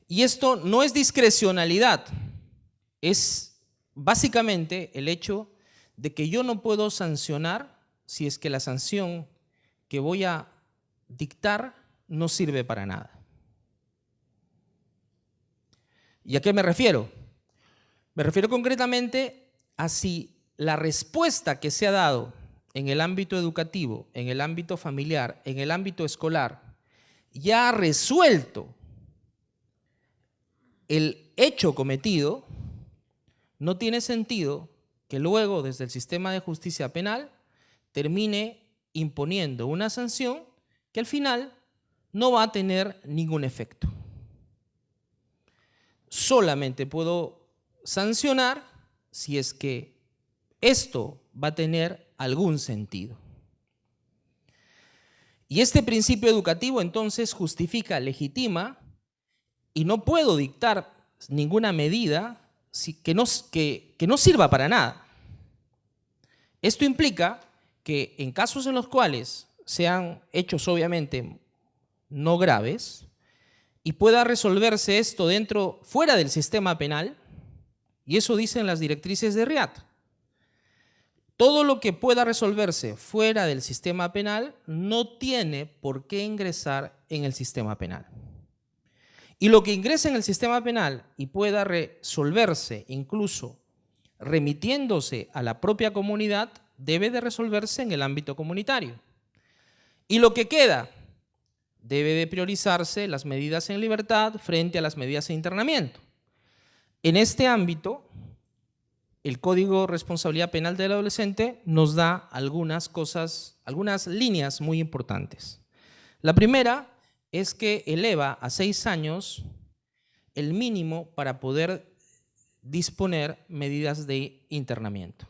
Y esto no es discrecionalidad, es básicamente el hecho de que yo no puedo sancionar si es que la sanción que voy a dictar no sirve para nada. ¿Y a qué me refiero? Me refiero concretamente a si la respuesta que se ha dado en el ámbito educativo, en el ámbito familiar, en el ámbito escolar, ya ha resuelto el hecho cometido, no tiene sentido que luego desde el sistema de justicia penal termine imponiendo una sanción que al final no va a tener ningún efecto. Solamente puedo sancionar si es que esto va a tener algún sentido. Y este principio educativo entonces justifica, legitima, y no puedo dictar ninguna medida que no sirva para nada. Esto implica que en casos en los cuales sean hechos obviamente no graves y pueda resolverse esto fuera del sistema penal, y eso dicen las directrices de Riad, todo lo que pueda resolverse fuera del sistema penal no tiene por qué ingresar en el sistema penal. Y lo que ingrese en el sistema penal y pueda resolverse incluso remitiéndose a la propia comunidad debe de resolverse en el ámbito comunitario. Y lo que queda debe de priorizarse las medidas en libertad frente a las medidas de internamiento. En este ámbito, el Código de Responsabilidad Penal del Adolescente nos da algunas líneas muy importantes. La primera es que eleva a 6 años el mínimo para poder disponer medidas de internamiento.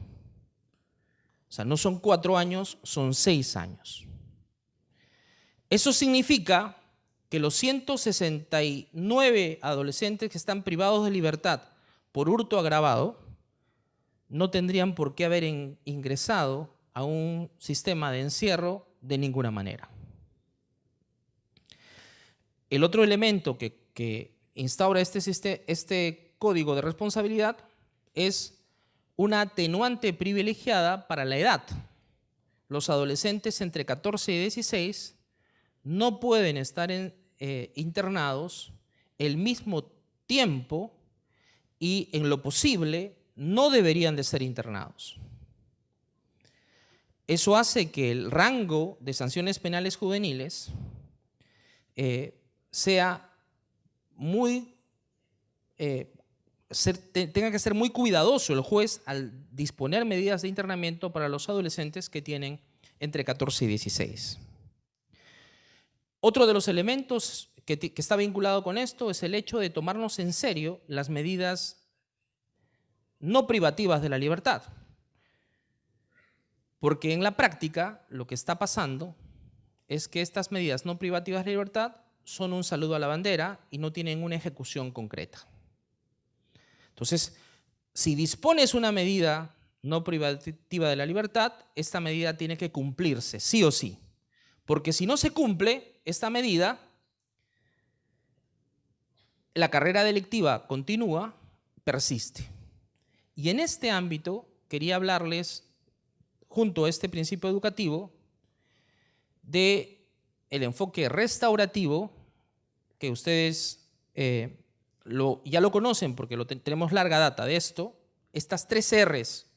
O sea, no son 4 años, son 6 años. Eso significa que los 169 adolescentes que están privados de libertad por hurto agravado no tendrían por qué haber ingresado a un sistema de encierro de ninguna manera. El otro elemento que instaura este código de responsabilidad es una atenuante privilegiada para la edad. Los adolescentes entre 14 y 16 no pueden estar internados el mismo tiempo y en lo posible no deberían de ser internados. Eso hace que el rango de sanciones penales juveniles tenga que ser muy cuidadoso el juez al disponer medidas de internamiento para los adolescentes que tienen entre 14 y 16. Otro de los elementos que está vinculado con esto es el hecho de tomarnos en serio las medidas no privativas de la libertad. Porque en la práctica lo que está pasando es que estas medidas no privativas de la libertad son un saludo a la bandera y no tienen una ejecución concreta. Entonces, si dispones una medida no privativa de la libertad, esta medida tiene que cumplirse, sí o sí. Porque si no se cumple esta medida, la carrera delictiva continúa, persiste. Y en este ámbito quería hablarles, junto a este principio educativo, del enfoque restaurativo, que ustedes ya lo conocen porque tenemos larga data de esto. Estas 3 R's,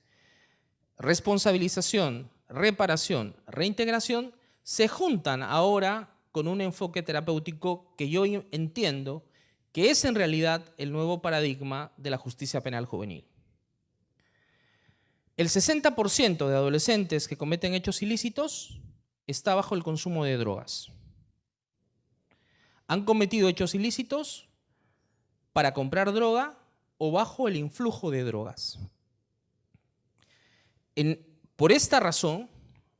responsabilización, reparación, reintegración, se juntan ahora con un enfoque terapéutico que yo entiendo que es en realidad el nuevo paradigma de la justicia penal juvenil. El 60% de adolescentes que cometen hechos ilícitos está bajo el consumo de drogas. Han cometido hechos ilícitos para comprar droga o bajo el influjo de drogas. Por esta razón,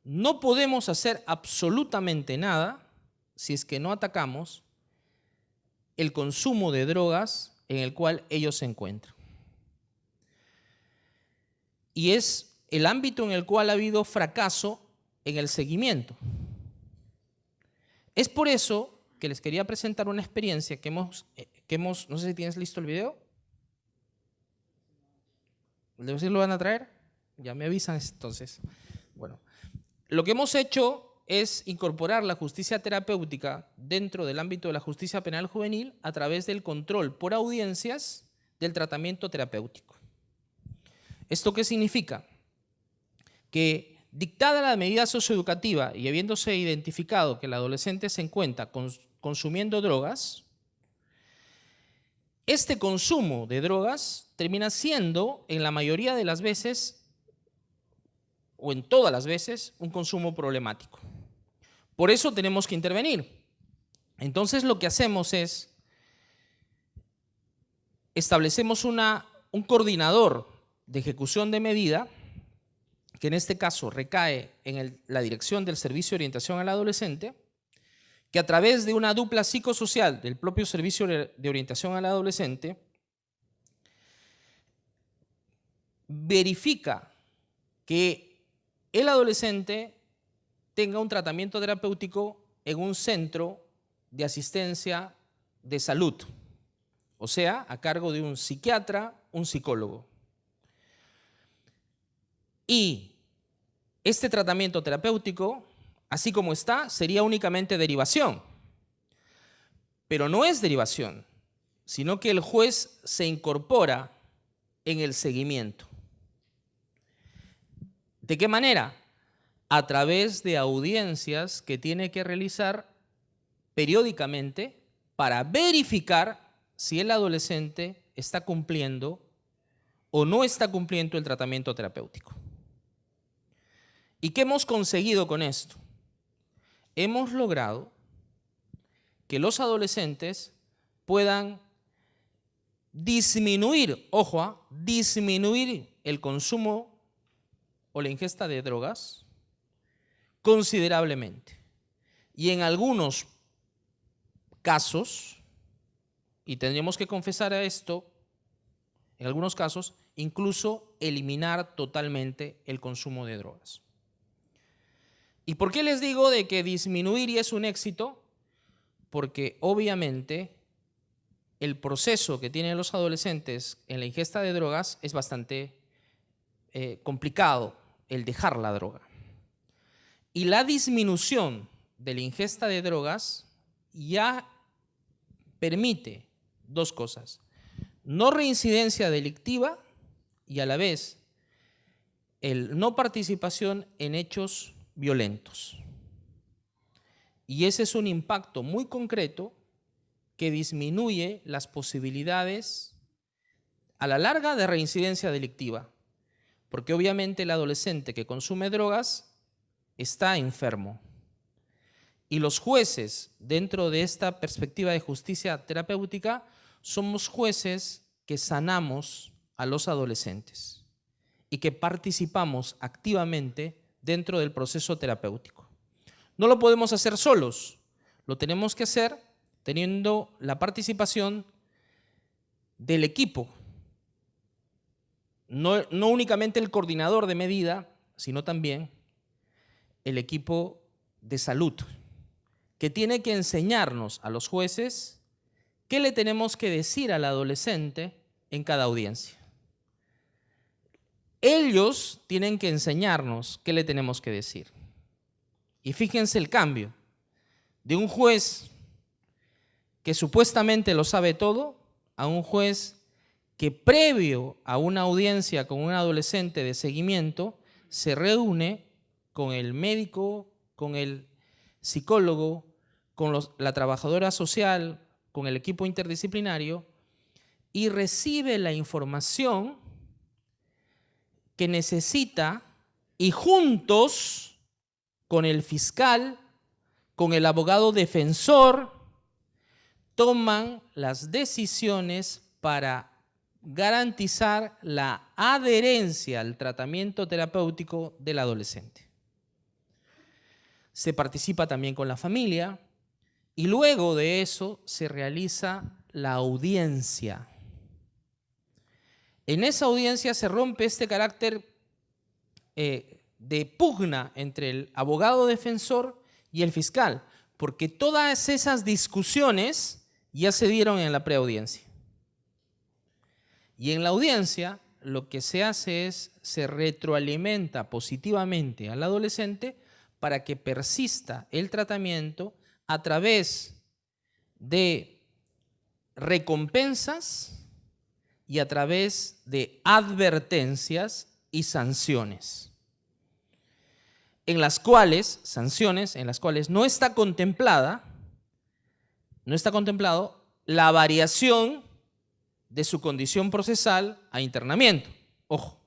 no podemos hacer absolutamente nada si es que no atacamos el consumo de drogas en el cual ellos se encuentran. Y es el ámbito en el cual ha habido fracaso en el seguimiento. Es por eso que les quería presentar una experiencia que hemos, no sé si tienes listo el video. ¿Lo van a traer? Ya me avisan entonces. Bueno, lo que hemos hecho es incorporar la justicia terapéutica dentro del ámbito de la justicia penal juvenil a través del control por audiencias del tratamiento terapéutico. ¿Esto qué significa? Que Dictada la medida socioeducativa y habiéndose identificado que el adolescente se encuentra consumiendo drogas, este consumo de drogas termina siendo, en la mayoría de las veces, o en todas las veces, un consumo problemático. Por eso tenemos que intervenir. Entonces lo que hacemos es, establecemos un coordinador de ejecución de medida, que en este caso recae en la dirección del Servicio de Orientación al Adolescente, que a través de una dupla psicosocial del propio Servicio de Orientación al Adolescente, verifica que el adolescente tenga un tratamiento terapéutico en un centro de asistencia de salud, o sea, a cargo de un psiquiatra, un psicólogo. Y este tratamiento terapéutico, así como está, sería únicamente derivación. Pero no es derivación, sino que el juez se incorpora en el seguimiento. ¿De qué manera? A través de audiencias que tiene que realizar periódicamente para verificar si el adolescente está cumpliendo o no está cumpliendo el tratamiento terapéutico. ¿Y qué hemos conseguido con esto? Hemos logrado que los adolescentes puedan disminuir, ojo, disminuir el consumo o la ingesta de drogas considerablemente. Y en algunos casos, y tendríamos que confesar a esto, en algunos casos, incluso eliminar totalmente el consumo de drogas. ¿Y por qué les digo de que disminuir y es un éxito? Porque obviamente el proceso que tienen los adolescentes en la ingesta de drogas es bastante complicado, el dejar la droga. Y la disminución de la ingesta de drogas ya permite dos cosas: no reincidencia delictiva y a la vez el no participación en hechos violentos. Y ese es un impacto muy concreto que disminuye las posibilidades a la larga de reincidencia delictiva, porque obviamente el adolescente que consume drogas está enfermo. Y los jueces, dentro de esta perspectiva de justicia terapéutica, somos jueces que sanamos a los adolescentes y que participamos activamente dentro del proceso terapéutico. No lo podemos hacer solos, lo tenemos que hacer teniendo la participación del equipo, no únicamente el coordinador de medida, sino también el equipo de salud, que tiene que enseñarnos a los jueces qué le tenemos que decir al adolescente en cada audiencia. Ellos tienen que enseñarnos qué le tenemos que decir. Y fíjense el cambio de un juez que supuestamente lo sabe todo a un juez que previo a una audiencia con un adolescente de seguimiento se reúne con el médico, con el psicólogo, con la trabajadora social, con el equipo interdisciplinario y recibe la información que necesita y juntos con el fiscal, con el abogado defensor, toman las decisiones para garantizar la adherencia al tratamiento terapéutico del adolescente. Se participa también con la familia y luego de eso se realiza la audiencia. En esa audiencia se rompe este carácter de pugna entre el abogado defensor y el fiscal, porque todas esas discusiones ya se dieron en la preaudiencia. Y en la audiencia lo que se hace es, se retroalimenta positivamente al adolescente para que persista el tratamiento a través de recompensas y a través de advertencias y sanciones. en las cuales, sanciones en las cuales no está contemplado la variación de su condición procesal a internamiento. Ojo,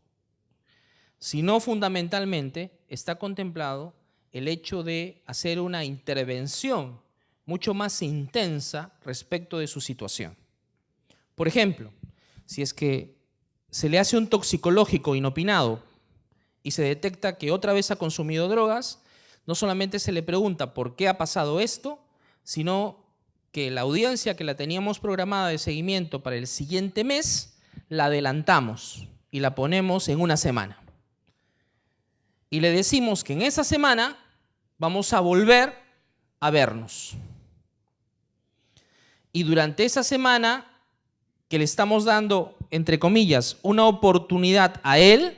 sino fundamentalmente está contemplado el hecho de hacer una intervención mucho más intensa respecto de su situación. Por ejemplo, si es que se le hace un toxicológico inopinado y se detecta que otra vez ha consumido drogas, no solamente se le pregunta por qué ha pasado esto, sino que la audiencia que la teníamos programada de seguimiento para el siguiente mes, la adelantamos y la ponemos en una semana. Y le decimos que en esa semana vamos a volver a vernos. Y durante esa semana que le estamos dando, entre comillas, una oportunidad a él,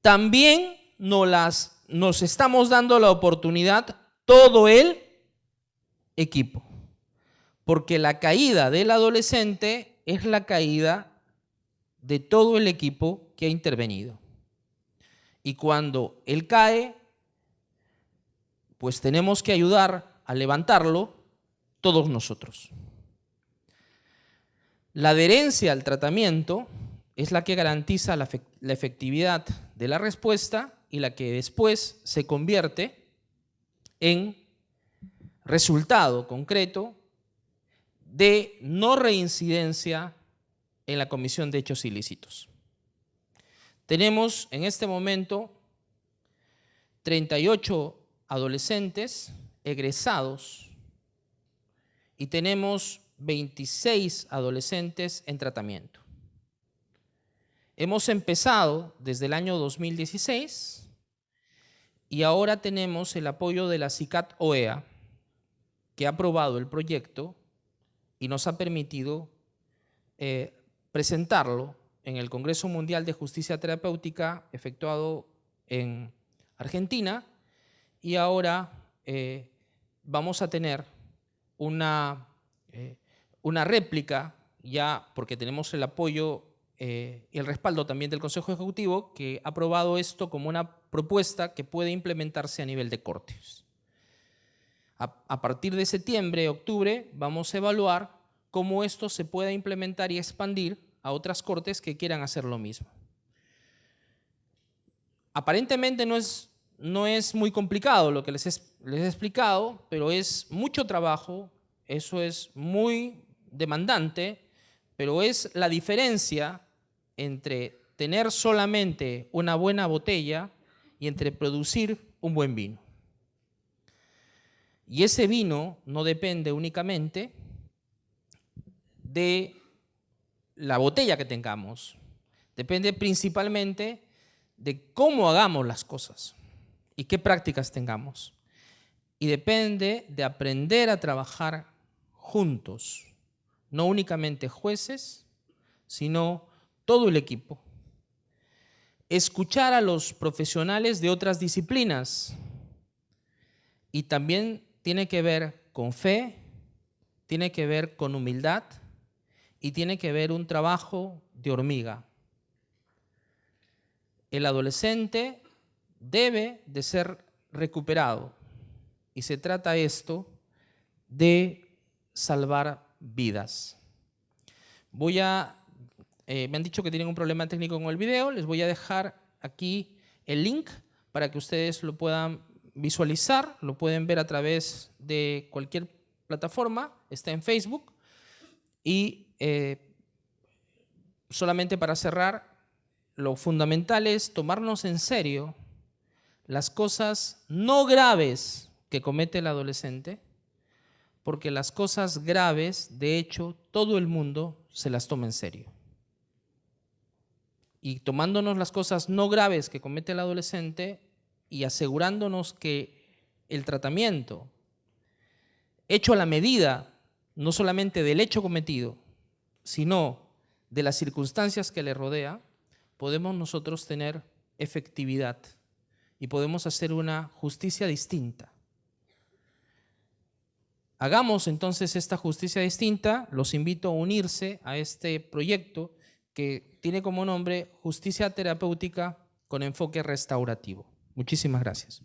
también nos estamos dando la oportunidad todo el equipo. Porque la caída del adolescente es la caída de todo el equipo que ha intervenido. Y cuando él cae, pues tenemos que ayudar a levantarlo todos nosotros. La adherencia al tratamiento es la que garantiza la efectividad de la respuesta y la que después se convierte en resultado concreto de no reincidencia en la comisión de hechos ilícitos. Tenemos en este momento 38 adolescentes egresados y tenemos 26 adolescentes en tratamiento. Hemos empezado desde el año 2016 y ahora tenemos el apoyo de la CICAT OEA, que ha aprobado el proyecto y nos ha permitido presentarlo en el Congreso Mundial de Justicia Terapéutica efectuado en Argentina, y ahora vamos a tener una réplica, ya porque tenemos el apoyo y el respaldo también del Consejo Ejecutivo, que ha aprobado esto como una propuesta que puede implementarse a nivel de cortes. A partir de septiembre, octubre, vamos a evaluar cómo esto se pueda implementar y expandir a otras cortes que quieran hacer lo mismo. Aparentemente no es muy complicado lo que les he explicado, pero es mucho trabajo, eso es muy demandante, pero es la diferencia entre tener solamente una buena botella y entre producir un buen vino. Y ese vino no depende únicamente de la botella que tengamos, depende principalmente de cómo hagamos las cosas y qué prácticas tengamos. Y depende de aprender a trabajar juntos, no únicamente jueces, sino todo el equipo. Escuchar a los profesionales de otras disciplinas, y también tiene que ver con fe, tiene que ver con humildad y tiene que ver un trabajo de hormiga. El adolescente debe de ser recuperado y se trata esto de salvar vidas. Me han dicho que tienen un problema técnico con el video, les voy a dejar aquí el link para que ustedes lo puedan visualizar, lo pueden ver a través de cualquier plataforma, está en Facebook. Y solamente para cerrar, lo fundamental es tomarnos en serio las cosas no graves que comete el adolescente, porque las cosas graves, de hecho, todo el mundo se las toma en serio. Y tomándonos las cosas no graves que comete el adolescente y asegurándonos que el tratamiento hecho a la medida, no solamente del hecho cometido, sino de las circunstancias que le rodea, podemos nosotros tener efectividad y podemos hacer una justicia distinta. Hagamos entonces esta justicia distinta. Los invito a unirse a este proyecto que tiene como nombre Justicia Terapéutica con enfoque restaurativo. Muchísimas gracias.